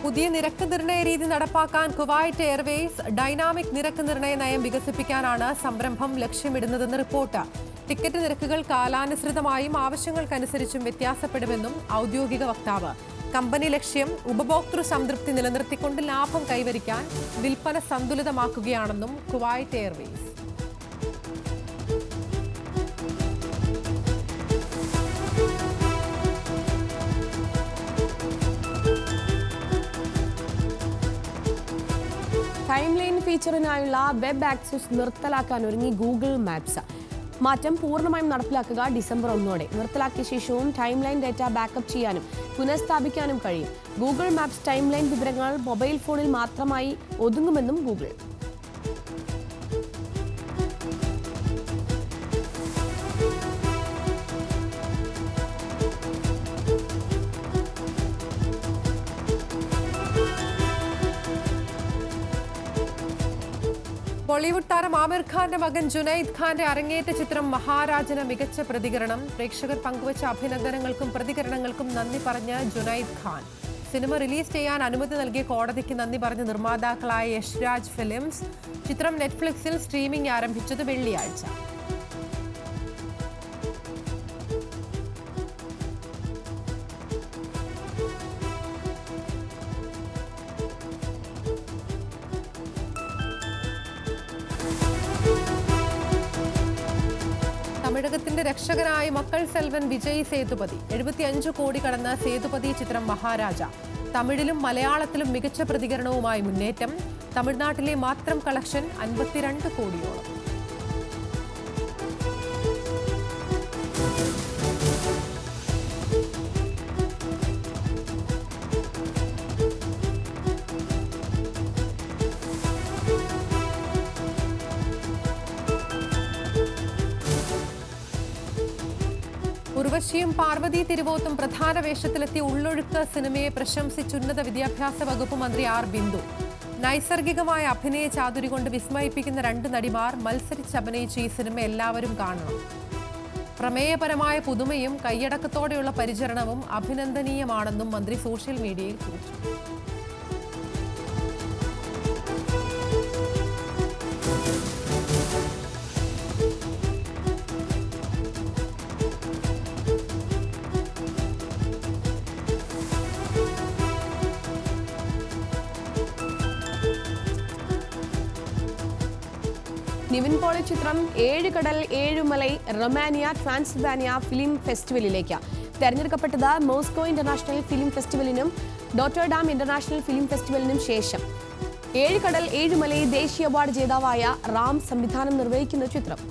പുതിയ നിരക്ക് നിർണയ രീതി നടപ്പാക്കാൻ കുവൈറ്റ് എയർവേസ് ഡൈനാമിക് നിരക്ക് നിർണയ നയം വികസിപ്പിക്കാനാണ് സംരംഭം ലക്ഷ്യമിടുന്നതെന്ന് റിപ്പോർട്ട്. ടിക്കറ്റ് നിരക്കുകൾ കാലാനുസൃതമായും ആവശ്യങ്ങൾക്കനുസരിച്ചും വ്യത്യാസപ്പെടുമെന്നും ഔദ്യോഗിക വക്താവ്. കമ്പനി ലക്ഷ്യം ഉപഭോക്തൃ സംതൃപ്തി നിലനിർത്തിക്കൊണ്ട് ലാഭം കൈവരിക്കാൻ വിൽപ്പന സന്തുലിതമാക്കുകയാണെന്നും കുവൈറ്റ് എയർവേസ്. ടൈം ലൈൻ ഫീച്ചറിനായുള്ള വെബ് ആക്സസ് നിർത്തലാക്കാൻ ഒരുങ്ങി ഗൂഗിൾ മാപ്സ്. മാറ്റം പൂർണ്ണമായും നടപ്പിലാക്കുക ഡിസംബർ 1 നിർത്തലാക്കിയ ശേഷവും ടൈം ലൈൻ ഡേറ്റ ബാക്കപ്പ് ചെയ്യാനും പുനഃസ്ഥാപിക്കാനും കഴിയും. ഗൂഗിൾ മാപ്സ് ടൈം ലൈൻ വിവരങ്ങൾ മൊബൈൽ ഫോണിൽ മാത്രമായി ഒതുങ്ങുമെന്നും ഗൂഗിൾ. ബോളിവുഡ് താരം ആമിർ ഖാന്റെ മകൻ ജുനൈദ് ഖാന്റെ അരങ്ങേറ്റ ചിത്രം മഹാരാജന് മികച്ച പ്രതികരണം. പ്രേക്ഷകർ പങ്കുവച്ച അഭിനന്ദനങ്ങൾക്കും പ്രതികരണങ്ങൾക്കും നന്ദി പറഞ്ഞ ജുനൈദ് ഖാൻ. സിനിമ റിലീസ് ചെയ്യാൻ അനുമതി നൽകിയ കോടതിക്ക് നന്ദി പറഞ്ഞ നിർമ്മാതാക്കളായ യഷ്രാജ് ഫിലിംസ്. ചിത്രം നെറ്റ്ഫ്ലിക്സിൽ സ്ട്രീമിംഗ് ആരംഭിച്ചത് വെള്ളിയാഴ്ച. തമിഴകത്തിന്റെ രക്ഷകനായ മക്കൾ സെൽവൻ വിജയ് സേതുപതി. 75 കോടി കടന്ന സേതുപതി ചിത്രം മഹാരാജ തമിഴിലും മലയാളത്തിലും മികച്ച പ്രതികരണവുമായി മുന്നേറ്റം. തമിഴ്നാട്ടിലെ മാത്രം കളക്ഷൻ 52 കോടിയോളം. ഉർവശിയും പാർവതി തിരുവോത്തും പ്രധാന വേഷത്തിലെത്തിയ ഉള്ളൊഴുക്ക് സിനിമയെ പ്രശംസിച്ച് ഉന്നത വിദ്യാഭ്യാസ വകുപ്പ് മന്ത്രി ആർ ബിന്ദു. നൈസർഗികമായ അഭിനയ ചാതുരി കൊണ്ട് വിസ്മയിപ്പിക്കുന്ന 2 നടിമാർ മത്സരിച്ചഭിനയിച്ച ഈ സിനിമ എല്ലാവരും കാണണം. പ്രമേയപരമായ പുതുമയും കൈയടക്കത്തോടെയുള്ള പരിചരണവും അഭിനന്ദനീയമാണെന്നും മന്ത്രി സോഷ്യൽ മീഡിയയിൽ കുറിച്ചു. നിവിൻ പോളി ചിത്രം 7 Kadal 7 Malai Romania Transylvania film ഫെസ്റ്റിവലിലേക്ക് തെരഞ്ഞെടുക്കപ്പെട്ടത്. മോസ്കോ ഇന്റർനാഷണൽ ഫിലിം ഫെസ്റ്റിവലിനും റോട്ടർഡാം ഇന്റർനാഷണൽ ഫിലിം ഫെസ്റ്റിവലിനും ശേഷം 7 കടൽ 7 മലൈ ദേശീയ അവാർഡ് ജേതാവായ റാം സംവിധാനം നിർവഹിക്കുന്ന ചിത്രം.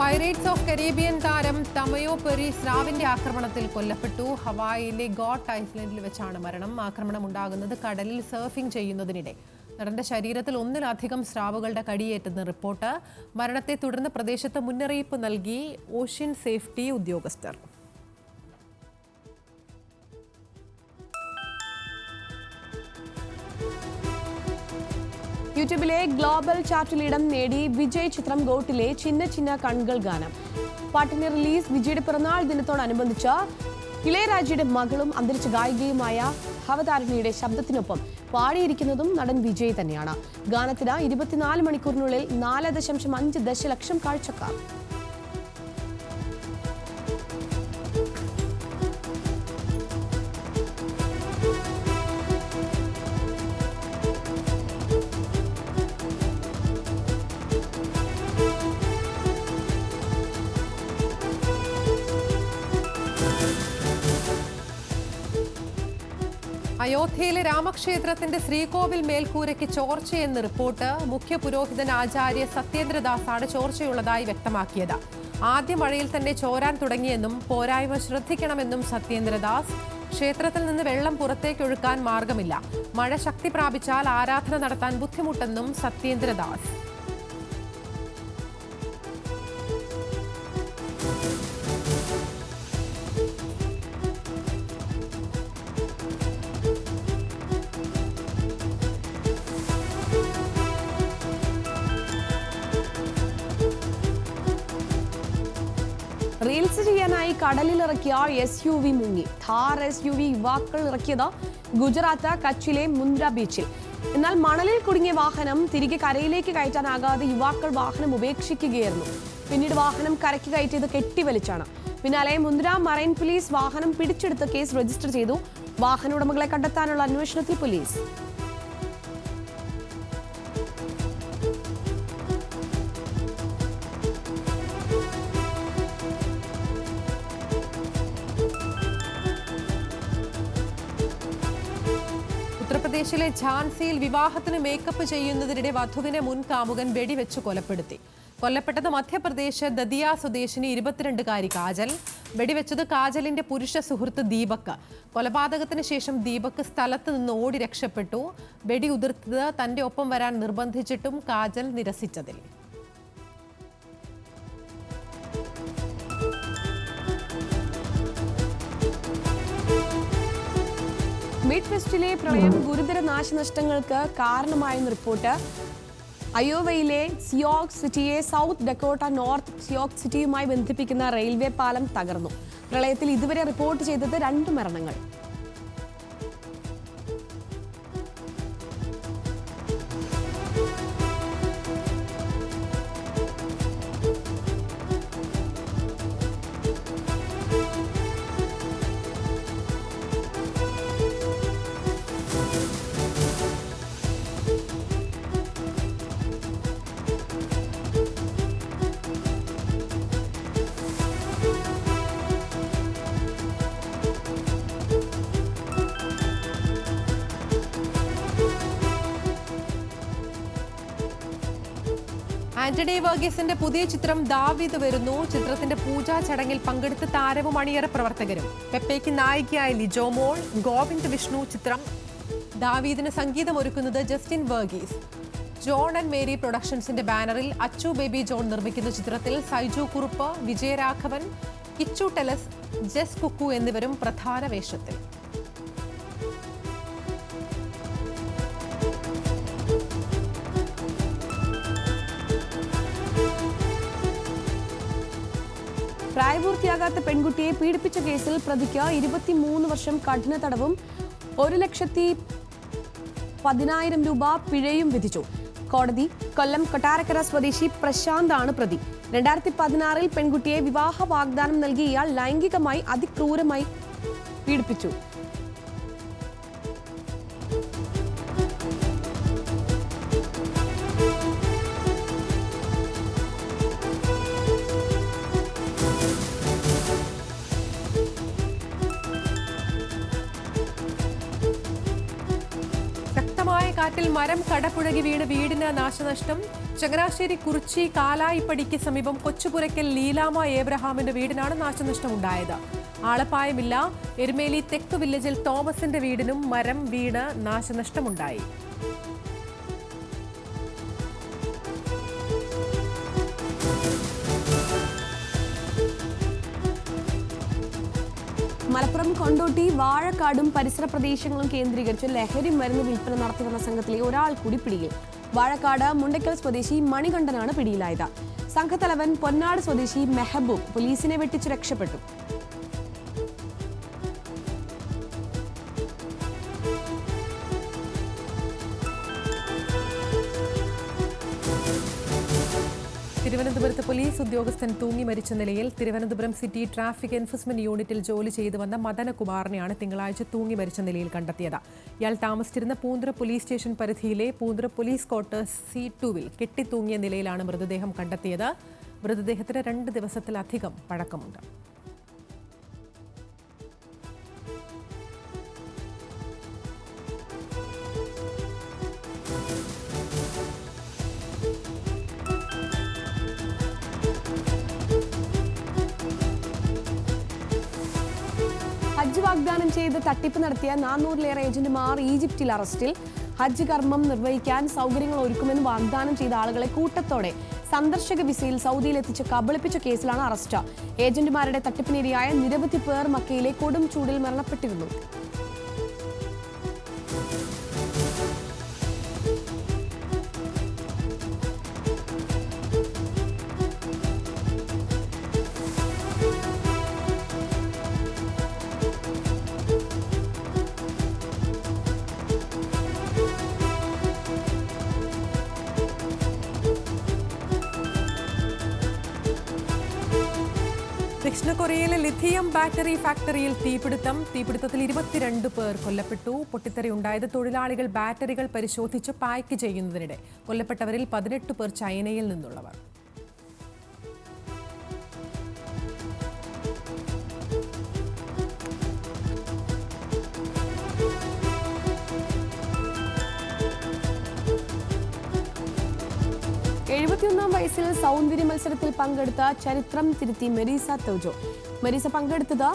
പൈറേറ്റ്സ് ഓഫ് കരീബിയൻ താരം തമയോ പെറി സ്രാവിന്റെ ആക്രമണത്തിൽ കൊല്ലപ്പെട്ടു. ഹവായിയിലെ ഗോട്ട് ഐസ്ലൻഡിൽ വെച്ചാണ് മരണം. ആക്രമണം ഉണ്ടാകുന്നത് കടലിൽ സർഫിംഗ് ചെയ്യുന്നതിനിടെ. നടന്റെ ശരീരത്തിൽ 1-ലധികം സ്രാവുകളുടെ കടിയേറ്റെന്ന് റിപ്പോർട്ട്. മരണത്തെ തുടർന്ന് പ്രദേശത്ത് മുന്നറിയിപ്പ് നൽകി ഓഷ്യൻ സേഫ്റ്റി ഉദ്യോഗസ്ഥർ. യൂട്യൂബിലെ ഗ്ലോബൽ ചാർട്ടിൽ ഇടം നേടി വിജയ് ചിത്രം ഗോട്ടിലെ ചിന്ന ചിന്ന കൺകൾ ഗാനം. പാട്ടിന്റെ റിലീസ് വിജയുടെ പിറന്നാൾ ദിനത്തോടനുബന്ധിച്ച് ഇളയരാജയുടെ മകളും അന്തരിച്ച ഗായികയുമായ ഭവതാരിണിയുടെ ശബ്ദത്തിനൊപ്പം പാടിയിരിക്കുന്നതും നടൻ വിജയ് തന്നെയാണ്. ഗാനത്തിന് 24 മണിക്കൂറിനുള്ളിൽ 4.5 ദശലക്ഷം കാഴ്ചക്കാർ. അയോധ്യയിലെ രാമക്ഷേത്രത്തിന്റെ ശ്രീകോവിൽ മേൽക്കൂരയ്ക്ക് ചോർച്ചയെന്ന് റിപ്പോർട്ട്. മുഖ്യ പുരോഹിതൻ ആചാര്യ സത്യേന്ദ്രദാസാണ് ചോർച്ചയുള്ളതായി വ്യക്തമാക്കിയത്. ആദ്യ മഴയിൽ തന്നെ ചോരാൻ തുടങ്ങിയെന്നും പോരായ്മ ശ്രദ്ധിക്കണമെന്നും സത്യേന്ദ്രദാസ്. ക്ഷേത്രത്തിൽ നിന്ന് വെള്ളം പുറത്തേക്കൊഴുക്കാൻ മാർഗമില്ല. മഴ ശക്തി പ്രാപിച്ചാൽ ആരാധന നടത്താൻ ബുദ്ധിമുട്ടെന്നും സത്യേന്ദ്രദാസ്. റീൽസ് ചെയ്യാനായി കടലിലിറക്കിയ SUV മുങ്ങി. ഥാർ SUV യുവാക്കൾ ഇറക്കിയത് ഗുജറാത്ത് കച്ചിലെ മുന്ദ്ര ബീച്ചിൽ. എന്നാൽ മണലിൽ കുടുങ്ങിയ വാഹനം തിരികെ കരയിലേക്ക് കയറ്റാനാകാതെ യുവാക്കൾ വാഹനം ഉപേക്ഷിക്കുകയായിരുന്നു. പിന്നീട് വാഹനം കരയ്ക്ക് കയറ്റിയത് കെട്ടിവലിച്ചാണ്. പിന്നാലെ മുന്ദ്ര മറൈൻ പോലീസ് വാഹനം പിടിച്ചെടുത്ത് കേസ് രജിസ്റ്റർ ചെയ്തു. വാഹന ഉടമകളെ കണ്ടെത്താനുള്ള അന്വേഷണത്തിൽ പോലീസ്. ഉത്തർപ്രദേശിലെ ഝാൻസിയിൽ വിവാഹത്തിന് മേക്കപ്പ് ചെയ്യുന്നതിനിടെ വധുവിനെ മുൻ കാമുകൻ വെടിവെച്ച് കൊലപ്പെടുത്തി. കൊല്ലപ്പെട്ടത് മധ്യപ്രദേശ് ദതിയ സ്വദേശിനി 22-കാരി കാജൽ. വെടിവെച്ചത് കാജലിന്റെ പുരുഷ സുഹൃത്ത് ദീപക്. കൊലപാതകത്തിന് ശേഷം ദീപക് സ്ഥലത്ത് നിന്ന് ഓടി രക്ഷപ്പെട്ടു. വെടി ഉതിർത്തത് തന്റെ ഒപ്പം വരാൻ നിർബന്ധിച്ചിട്ടും കാജൽ നിരസിച്ചതിൽ. മിഡ് വെസ്റ്റിലെ പ്രളയം ഗുരുതര നാശനഷ്ടങ്ങൾക്ക് കാരണമായെന്ന് റിപ്പോർട്ട്. അയോവയിലെ സിയോക് സിറ്റിയെ സൗത്ത് ഡക്കോട്ട നോർത്ത് സിയോക് സിറ്റിയുമായി ബന്ധിപ്പിക്കുന്ന റെയിൽവേ പാലം തകർന്നു. പ്രളയത്തിൽ ഇതുവരെ റിപ്പോർട്ട് ചെയ്തത് 2 മരണങ്ങൾ. ആന്റണി വർഗീസിന്റെ പുതിയ ചിത്രം ദാവീദ് വരുന്നു. ചിത്രത്തിന്റെ പൂജാ ചടങ്ങിൽ പങ്കെടുത്ത താരവും അണിയറ പ്രവർത്തകരും. പെപ്പയ്ക്ക് നായികയായ ലിജോ മോൾ. ഗോവിന്ദ് വിഷ്ണു. ചിത്രം ദാവീദിന് സംഗീതമൊരുക്കുന്നത് Justin Varghese. John and Mary പ്രൊഡക്ഷൻസിന്റെ ബാനറിൽ അച്ചു ബേബി ജോൺ നിർമ്മിക്കുന്ന ചിത്രത്തിൽ സൈജു കുറുപ്പ്, വിജയരാഘവൻ, കിച്ചു ടെലസ്, ജസ് കുക്കു എന്നിവരും പ്രധാന വേഷത്തിൽ. പ്രായപൂർത്തിയാകാത്ത പെൺകുട്ടിയെ പീഡിപ്പിച്ച കേസിൽ പ്രതിക്ക് 23 വർഷം കഠിന തടവും 1,10,000 രൂപ പിഴയും വിധിച്ചു. കോടതി കൊല്ലം കൊട്ടാരക്കര സ്വദേശി പ്രശാന്താണ് പ്രതി. 2016-ൽ പെൺകുട്ടിയെ വിവാഹ വാഗ്ദാനം നൽകി ഇയാൾ ലൈംഗികമായി അതിക്രൂരമായി പീഡിപ്പിച്ചു. കാറ്റിൽ മരം കടപുഴകി വീണ് വീടിന് നാശനഷ്ടം. ചങ്ങനാശ്ശേരി കുറിച്ചി കാലായിപ്പടിക്ക് സമീപം കൊച്ചുപുരയ്ക്കൽ ലീലാമ ഏബ്രഹാമിന്റെ വീടിനാണ് നാശനഷ്ടമുണ്ടായത്. ആളപായമില്ല. എരുമേലി തെക്ക് വില്ലേജിൽ തോമസിന്റെ വീടിനും മരം വീണ് നാശനഷ്ടമുണ്ടായി. മലപ്പുറം കൊണ്ടോട്ടി വാഴക്കാടും പരിസര പ്രദേശങ്ങളും കേന്ദ്രീകരിച്ച് ലഹരി മരുന്ന് വിൽപ്പന നടത്തിവന്ന സംഘത്തിലെ ഒരാൾ കൂടി പിടിയിൽ. വാഴക്കാട് മുണ്ടക്കൽ സ്വദേശി മണികണ്ഠനാണ് പിടിയിലായത്. സംഘത്തലവൻ പൊന്നാട് സ്വദേശി മെഹബൂബ് പോലീസിനെ വെട്ടിച്ച് രക്ഷപ്പെട്ടു. തിരുവനന്തപുരത്ത് പോലീസ് ഉദ്യോഗസ്ഥൻ തൂങ്ങി മരിച്ച നിലയിൽ തിരുവനന്തപുരം സിറ്റി ട്രാഫിക് എൻഫോഴ്സ്മെന്റ് യൂണിറ്റിൽ ജോലി ചെയ്തു വന്ന മദനകുമാറിനെയാണ് തിങ്കളാഴ്ച തൂങ്ങി മരിച്ച നിലയിൽ കണ്ടെത്തിയത്. ഇയാൾ താമസിച്ചിരുന്ന പൂന്തുറ പോലീസ് സ്റ്റേഷൻ പരിധിയിലെ പൂന്തുറ പോലീസ് ക്വാർട്ടേഴ്സ് C2-വിൽ കെട്ടിത്തൂങ്ങിയ നിലയിലാണ് മൃതദേഹം കണ്ടെത്തിയത്. മൃതദേഹത്തിന് 2 ദിവസത്തിലധികം പഴക്കമുണ്ട്. ഹജ്ജ് വാഗ്ദാനം ചെയ്ത് തട്ടിപ്പ് നടത്തിയ 400-ലേറെ ഏജന്റുമാർ ഈജിപ്തിൽ അറസ്റ്റിൽ. ഹജ്ജ് കർമ്മം നിർവഹിക്കാൻ സൗകര്യങ്ങൾ ഒരുക്കുമെന്ന് വാഗ്ദാനം ചെയ്ത ആളുകളെ കൂട്ടത്തോടെ സന്ദർശക വിസയിൽ സൗദിയിൽ എത്തിച്ച് കബളിപ്പിച്ച കേസിലാണ് അറസ്റ്റ്. ഏജന്റുമാരുടെ തട്ടിപ്പിനിരയായ നിരവധി പേർ മക്കയിലെ കൊടും ചൂടിൽ മരണപ്പെട്ടിരുന്നു. ദക്ഷിണ കൊറിയയിലെ ലിഥിയം ബാറ്ററി ഫാക്ടറിയിൽ തീപിടുത്തത്തിൽ 22 പേർ കൊല്ലപ്പെട്ടു. പൊട്ടിത്തെറിയുണ്ടായത് തൊഴിലാളികൾ ബാറ്ററികൾ പരിശോധിച്ച് പായ്ക്ക് ചെയ്യുന്നതിനിടെ. കൊല്ലപ്പെട്ടവരിൽ 18 പേർ ചൈനയിൽ നിന്നുള്ളവർ. ാം വയസ്സിൽ സൗന്ദര്യ മത്സരത്തിൽ പങ്കെടുത്ത ചരിത്രം തിരുത്തി മെരീസ തൗജോ. മെരീസ പങ്കെടുത്തത്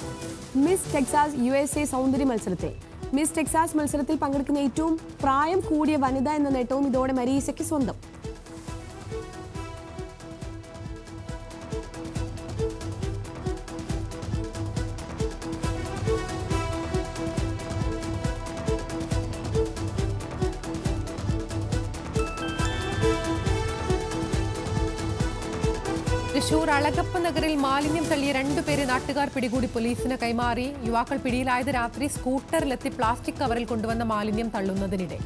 മിസ് ടെക്സാസ് USA സൗന്ദര്യ മത്സരത്തിൽ. മിസ് ടെക്സാസ് മത്സരത്തിൽ പങ്കെടുക്കുന്ന ഏറ്റവും പ്രായം കൂടിയ വനിത എന്ന നേട്ടവും ഇതോടെ മെരീസയ്ക്ക് സ്വന്തം. തൃശൂർ അളഗപ്പ നഗറിൽ മാലിന്യം തള്ളിയ 2 പേരെ നാട്ടുകാർ പിടികൂടി പോലീസിന് കൈമാറി. യുവാക്കൾ പിടിയിലായത് രാത്രി സ്കൂട്ടറിലെത്തി പ്ലാസ്റ്റിക് കവറിൽ കൊണ്ടുവന്ന മാലിന്യം തള്ളുന്നതിനിടെ.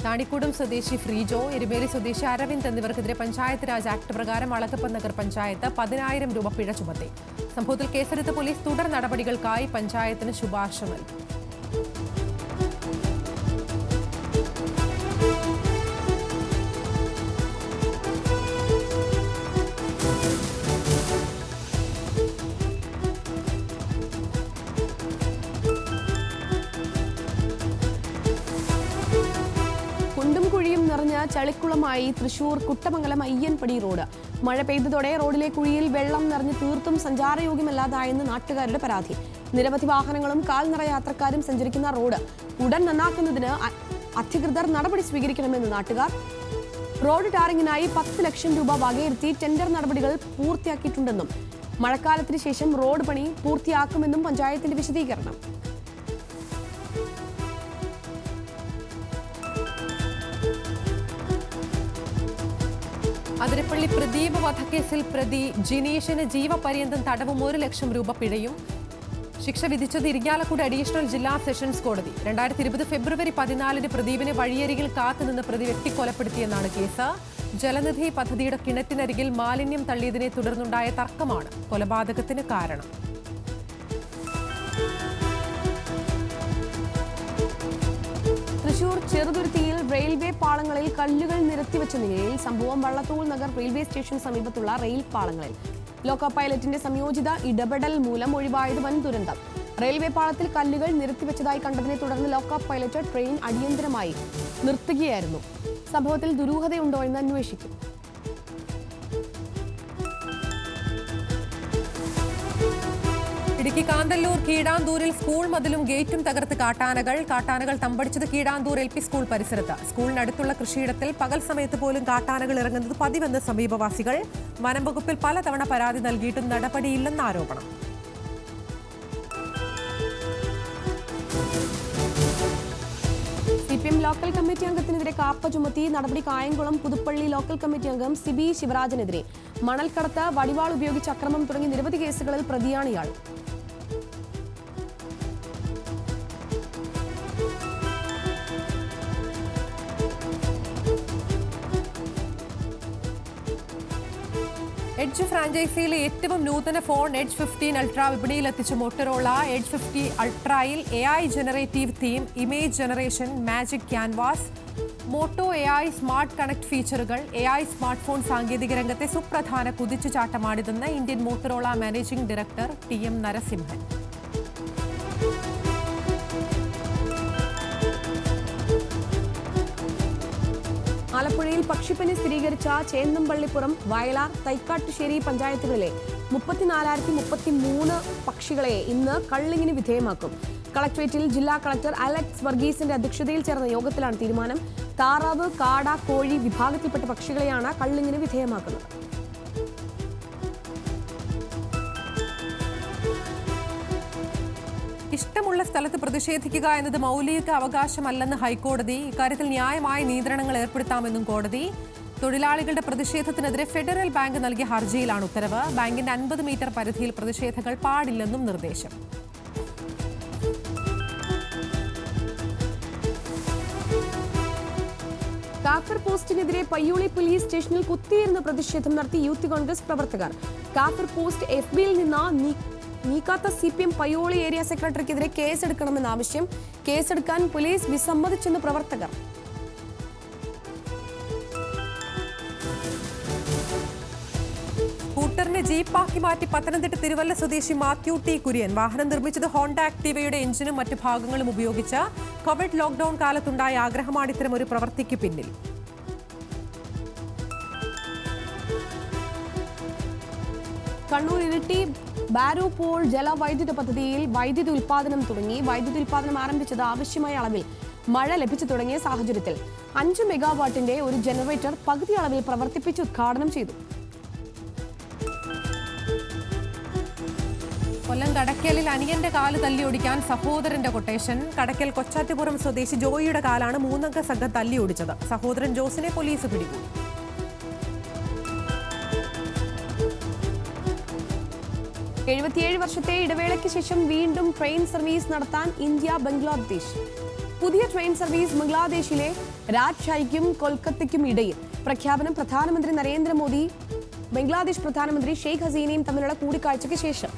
താണിക്കൂടം സ്വദേശി ഫ്രീജോ, എരുമേലി സ്വദേശി അരവിന്ദ് എന്നിവർക്കെതിരെ പഞ്ചായത്ത് രാജ് ആക്ട് പ്രകാരം അളഗപ്പ നഗർ പഞ്ചായത്ത് 10,000 രൂപ പിഴ ചുമത്തി. സംഭവത്തിൽ കേസെടുത്ത പോലീസ് തുടർ നടപടികൾക്കായി പഞ്ചായത്തിന് ശുപാർശ നൽകി. കുണ്ടും കുഴിയും നിറഞ്ഞ ചളിക്കുളമായി തൃശൂർ കുട്ടമംഗലം അയ്യൻപടി റോഡ്. മഴ പെയ്തതോടെ റോഡിലെ കുഴിയിൽ വെള്ളം നിറഞ്ഞ് തീർത്തും സഞ്ചാരയോഗ്യമല്ലാതായെന്ന് നാട്ടുകാരുടെ പരാതി. നിരവധി വാഹനങ്ങളും കാൽനട യാത്രക്കാരും സഞ്ചരിക്കുന്ന റോഡ് ഉടൻ നന്നാക്കുന്നതിന് അധികൃതർ നടപടി സ്വീകരിക്കണമെന്ന് നാട്ടുകാർ. റോഡ് ടാറിങ്ങിനായി 10 ലക്ഷം രൂപ വകയിരുത്തി ടെൻഡർ നടപടികൾ പൂർത്തിയാക്കിയിട്ടുണ്ടെന്നും മഴക്കാലത്തിന് ശേഷം റോഡ് പണി പൂർത്തിയാക്കുമെന്നും പഞ്ചായത്തിന്റെ വിശദീകരണം. അതിരപ്പള്ളി പ്രദീപ് വധക്കേസിൽ പ്രതി ജിനീഷിന് ജീവപര്യന്തം തടവും 1 ലക്ഷം രൂപ പിഴയും ശിക്ഷ വിധിച്ചത് ഇരിങ്ങാലക്കുട അഡീഷണൽ ജില്ലാ സെഷൻസ് കോടതി. 2020 ഫെബ്രുവരി 14 പ്രദീപിനെ വഴിയരികിൽ കാത്തുനിന്ന് പ്രതി വെട്ടിക്കൊലപ്പെടുത്തിയെന്നാണ് കേസ്. ജലനിധി പദ്ധതിയുടെ കിണറ്റിനരികിൽ മാലിന്യം തള്ളിയതിനെ തുടർന്നുണ്ടായ തർക്കമാണ് കൊലപാതകത്തിന് കാരണം. തൃശൂർ ചെറുതുരുത്തിയിൽ റെയിൽവേ പാളങ്ങളിൽ കല്ലുകൾ നിരത്തിവെച്ച നിലയിൽ. സംഭവം വള്ളത്തോൾ നഗർ റെയിൽവേ സ്റ്റേഷന് സമീപത്തുള്ള റെയിൽ പാളങ്ങളിൽ. ലോക്കോ പൈലറ്റിന്റെ സംയോജിത ഇടപെടൽ മൂലം ഒഴിവായത് വൻ ദുരന്തം. റെയിൽവേ പാളത്തിൽ കല്ലുകൾ നിരത്തിവെച്ചതായി കണ്ടതിനെ തുടർന്ന് ലോക്കോ പൈലറ്റ് ട്രെയിൻ അടിയന്തരമായി നിർത്തുകയായിരുന്നു. സംഭവത്തിൽ ദുരൂഹതയുണ്ടോ എന്ന് അന്വേഷിക്കും. ഇടുക്കി കാന്തല്ലൂർ കീഴാന്തൂരിൽ സ്കൂൾ മതിലും ഗേറ്റും തകർത്ത് കാട്ടാനകൾ തമ്പടിച്ചത് കീഴാന്തൂർ LP സ്കൂൾ പരിസരത്ത്. സ്കൂളിനടുത്തുള്ള കൃഷിയിടത്തിൽ പകൽ സമയത്ത് പോലും കാട്ടാനകൾ ഇറങ്ങുന്നത് പതിവെന്ന് സമീപവാസികൾ. വനം വകുപ്പിൽ പലതവണ പരാതി നൽകിയിട്ടും നടപടിയില്ലെന്ന് ആരോപണം. CPM ലോക്കൽ കമ്മിറ്റി അംഗത്തിനെതിരെ കാപ്പ ചുമത്തി നടപടി. കായംകുളം പുതുപ്പള്ളി ലോക്കൽ കമ്മിറ്റി അംഗം സിബി ശിവരാജനെതിരെ മണൽക്കടത്ത്, വടിവാൾ ഉപയോഗിച്ച് അക്രമം തുടങ്ങി നിരവധി കേസുകളിൽ പ്രതിയാണ് ഇയാൾ. എഡ്ജ് ഫ്രാഞ്ചൈസിയിലെ ഏറ്റവും നൂതന ഫോൺ എഡ്ജ് 15 അൾട്ര വിപണിയിലെത്തിച്ച മോട്ടറോള. എഡ്ജ് 50 അൾട്രയിൽ AI generative theme, image generation, magic canvas, Moto AI smart connect ഫീച്ചറുകൾ. AI സ്മാർട്ട് ഫോൺ സാങ്കേതിക രംഗത്തെ സുപ്രധാന കുതിച്ചുചാട്ടമാണിതെന്ന് Indian Motorola managing director TM Narasimhan. ആലപ്പുഴയിൽ പക്ഷിപ്പനി സ്ഥിരീകരിച്ച ചേന്നമ്പള്ളിപ്പുറം, വയലാർ, തൈക്കാട്ടുശ്ശേരി പഞ്ചായത്തുകളിലെ 34,033 പക്ഷികളെ ഇന്ന് കള്ളിങ്ങിന് വിധേയമാക്കും. കളക്ട്രേറ്റിൽ ജില്ലാ കളക്ടർ അലക്സ് വർഗീസിന്റെ അധ്യക്ഷതയിൽ ചേർന്ന യോഗത്തിലാണ് തീരുമാനം. താറാവ്, കാട, കോഴി വിഭാഗത്തിൽപ്പെട്ട പക്ഷികളെയാണ് കള്ളിങ്ങിന് വിധേയമാക്കുന്നത്. ഇഷ്ടമുള്ള സ്ഥലത്ത് പ്രതിഷേധിക്കുക എന്നത് മൗലിക അവകാശമല്ലെന്ന് ഹൈക്കോടതി. ഇക്കാര്യത്തിൽ ന്യായമായ നിയന്ത്രണങ്ങൾ ഏർപ്പെടുത്താമെന്നും കോടതി. തൊഴിലാളികളുടെ പ്രതിഷേധത്തിനെതിരെ ഫെഡറൽ ബാങ്ക് നൽകിയ ഹർജിയിലാണ് ഉത്തരവ്. ബാങ്കിന്റെ 50 മീറ്റർ പരിധിയിൽ പ്രതിഷേധങ്ങൾ പാടില്ലെന്നും നിർദ്ദേശം. കാഫർ പോസ്റ്റിനെതിരെ പയ്യോളി പോലീസ് സ്റ്റേഷനിൽ കുത്തിയിരുന്ന് പ്രതിഷേധം നടത്തി യൂത്ത് കോൺഗ്രസ് പ്രവർത്തകർ. കാഫർ പോസ്റ്റ് FBയിൽ നിന്ന് നീക്കാത്ത CPM പയ്യോളി ഏരിയ സെക്രട്ടറിക്കെതിരെ കേസെടുക്കണമെന്ന ആവശ്യം. കേസെടുക്കാൻ പോലീസ് വിസമ്മതിച്ചെന്ന് പ്രവർത്തകർ. സ്കൂട്ടറിനെ ജീപ്പാക്കി മാറ്റി പത്തനംതിട്ട തിരുവല്ല സ്വദേശി മാത്യു ടി കുര്യൻ. വാഹനം നിർമ്മിച്ചത് ഹോണ്ട ആക്ടീവയുടെ എഞ്ചിനും മറ്റു ഭാഗങ്ങളും ഉപയോഗിച്ച്. കോവിഡ് ലോക്ഡൌൺ കാലത്തുണ്ടായ ആഗ്രഹമാണ് ഇത്തരം ഒരു പ്രവൃത്തിക്ക് പിന്നിൽ. കണ്ണൂർ ഇരിട്ടി ബാരോപോൾ ജലവൈദ്യുത പദ്ധതിയിൽ വൈദ്യുതി ഉൽപാദനം തുടങ്ങി. വൈദ്യുതി ഉൽപാദനം ആരംഭിച്ചത് ആവശ്യമായ അളവിൽ മഴ ലഭിച്ചു തുടങ്ങിയ സാഹചര്യത്തിൽ 5 മെഗാവാട്ടിന്റെ ഒരു ജനറേറ്റർ പകുതി അളവിൽ പ്രവർത്തിപ്പിച്ച് ഉദ്ഘാടനം ചെയ്തു. കൊല്ലം കടയ്ക്കലിൽ അനിയന്റെ കാല് തല്ലിയൊടിക്കാൻ സഹോദരന്റെ കൊട്ടേഷൻ. കടയ്ക്കൽ കൊച്ചാറ്റുപുറം സ്വദേശി ജോയിയുടെ കാലാണ് 3 അംഗ സംഘം തല്ലിയൊടിച്ചത്. സഹോദരൻ ജോസിനെ പോലീസ് പിടികൂടി. വർഷത്തെ ഇടവേളയ്ക്ക് ശേഷം വീണ്ടും ട്രെയിൻ സർവീസ് നടത്താൻ ഇന്ത്യ ബംഗ്ലാദേശ്. പുതിയ ട്രെയിൻ സർവീസ് ബംഗ്ലാദേശിലെ രാജ്ഷാഹിക്കും കൊൽക്കത്തയ്ക്കും ഇടയിൽ. പ്രഖ്യാപനം പ്രധാനമന്ത്രി നരേന്ദ്രമോദി ബംഗ്ലാദേശ് പ്രധാനമന്ത്രി ഷെയ്ഖ് ഹസീനയും തമ്മിലുള്ള കൂടിക്കാഴ്ചയ്ക്ക് ശേഷം.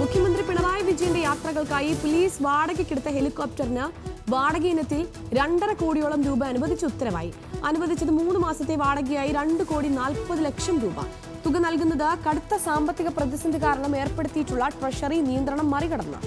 മുഖ്യമന്ത്രി പിണറായി വിജയന്റെ യാത്രകൾക്കായി പോലീസ് വാടകയ്ക്കെടുത്ത ഹെലികോപ്റ്ററിന് വാടക ഇനത്തിൽ 2.5 കോടിയോളം രൂപ അനുവദിച്ച ഉത്തരവായി. അനുവദിച്ചത് 3 മാസത്തെ വാടകയായി 2,40,00,000 രൂപ. തുക നൽകുന്നത് കടുത്ത സാമ്പത്തിക പ്രതിസന്ധി കാരണം ഏർപ്പെടുത്തിയിട്ടുള്ള ട്രഷറി നിയന്ത്രണം മറികടന്ന്.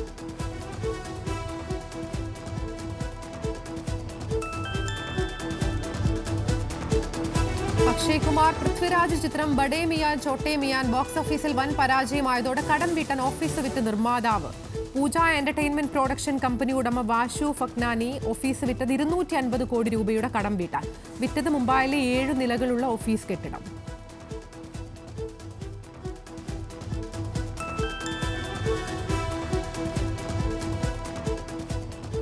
അക്ഷയ് കുമാർ പൃഥ്വിരാജ് ചിത്രം ബഡേ മിയാൻ ചോട്ടെ മിയാൻ ബോക്സ് ഓഫീസിൽ വൻ പരാജയമായതോടെ കടം വീട്ടാൻ ഓഫീസ് വിറ്റ് നിർമ്മാതാവ്. പൂജ എന്റർടൈൻമെന്റ് പ്രൊഡക്ഷൻ കമ്പനി ഉടമ വാഷു ഫക്നാനി ഓഫീസ് വിറ്റത് 250 കോടി രൂപയുടെ കടം വീട്ടാൻ. വിറ്റത് മുംബൈയിലെ 7 നിലകളുള്ള ഓഫീസ് കെട്ടിടം.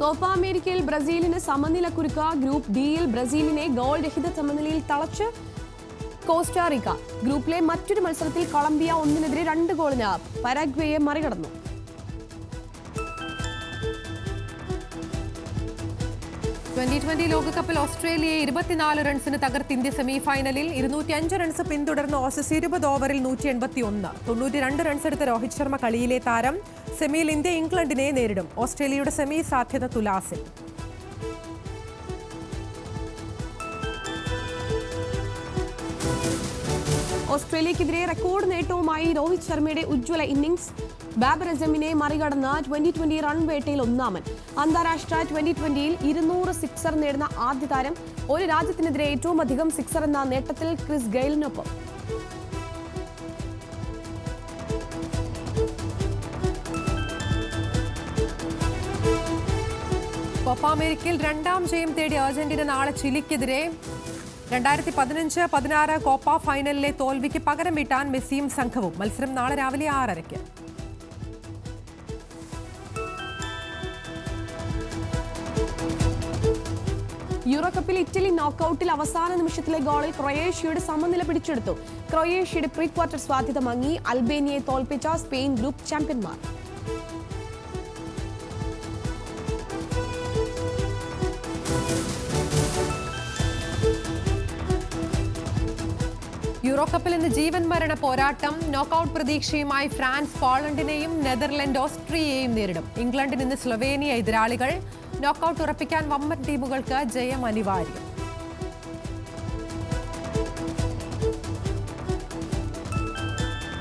കോപ്പ അമേരിക്കയിൽ ബ്രസീലിന് സമനില കുരുക്ക. ഗ്രൂപ്പ് ഡിയിൽ ബ്രസീലിനെ ഗോൾ രഹിത സമനിലയിൽ തളച്ച് കോസ്റ്റാറിക്ക. ഗ്രൂപ്പിലെ മറ്റൊരു മത്സരത്തിൽ കൊളംബിയ 1-2 ഗോളിന് പരാഗ്വേയെ മറികടന്നു. T20 ലോകകപ്പിൽ ഓസ്ട്രേലിയയെ 24 റൺസിന് തകർത്ത് ഇന്ത്യ സെമിഫൈനലിൽ. 205 റൺസ് പിന്തുടർന്ന് ഓസീസ് 20 ഓവറിൽ 181. 92 റൺസ് എടുത്ത രോഹിത് ശർമ്മ കളിയിലെ താരം. സെമിയിൽ ഇന്ത്യ ഇംഗ്ലണ്ടിനെ നേരിടും. ഓസ്ട്രേലിയയുടെ സെമി സാധ്യത തുലാസിൽ. ഓസ്ട്രേലിയക്കെതിരെ റെക്കോർഡ് നേട്ടവുമായി രോഹിത് ശർമ്മയുടെ ഉജ്ജ്വല ഇന്നിംഗ്സ്. ബാബർ അസമിനെ മറികടന്ന 2020 റൺ വേട്ടയിൽ ഒന്നാമൻ. അന്താരാഷ്ട്ര 2020യിൽ 200 സിക്സർ നേടുന്ന ആദ്യ താരം. ഒരു രാജ്യത്തിനെതിരെ ഏറ്റവും അധികം സിക്സർ എന്ന നേട്ടത്തിൽ ക്രിസ് ഗെയിലിനൊപ്പം. കോപ്പ അമേരിക്കയിൽ 2ാം ജയം തേടി അർജന്റീന നാളെ ചിലിക്കെതിരെ. 2015-16 കോപ്പ ഫൈനലിലെ തോൽവിക്ക് പകരം വീട്ടാൻ മെസ്സിയും സംഘവും. മത്സരം നാളെ രാവിലെ 6:30. യൂറോ കപ്പിൽ ഇറ്റലി നോക്കൌട്ടിൽ അവസാന നിമിഷത്തിലെ ഗോളിൽ ക്രൊയേഷ്യയുടെ സമനില പിടിച്ചെടുത്തു. ക്രൊയേഷ്യയുടെ പ്രീ ക്വാർട്ടർ സാധ്യത മങ്ങി. അൽബേനിയയെ തോൽപ്പിച്ച സ്പെയിൻ ഗ്രൂപ്പ് ചാമ്പ്യന്മാർ. യൂറോ കപ്പിൽ ഇന്ന് ജീവൻ മരണ പോരാട്ടം. നോക്കൌട്ട് പ്രതീക്ഷയുമായി ഫ്രാൻസ് പോളണ്ടിനെയും നെതർലൻഡ് ഓസ്ട്രിയയെയും നേരിടും. ഇംഗ്ലണ്ടിന് ഇന്ന് സ്ലൊവേനിയ എതിരാളികൾ. നോക്കൌട്ട് ഉറപ്പിക്കാൻ വമ്പൻ ടീമുകൾക്ക് ജയം അനിവാര്യം.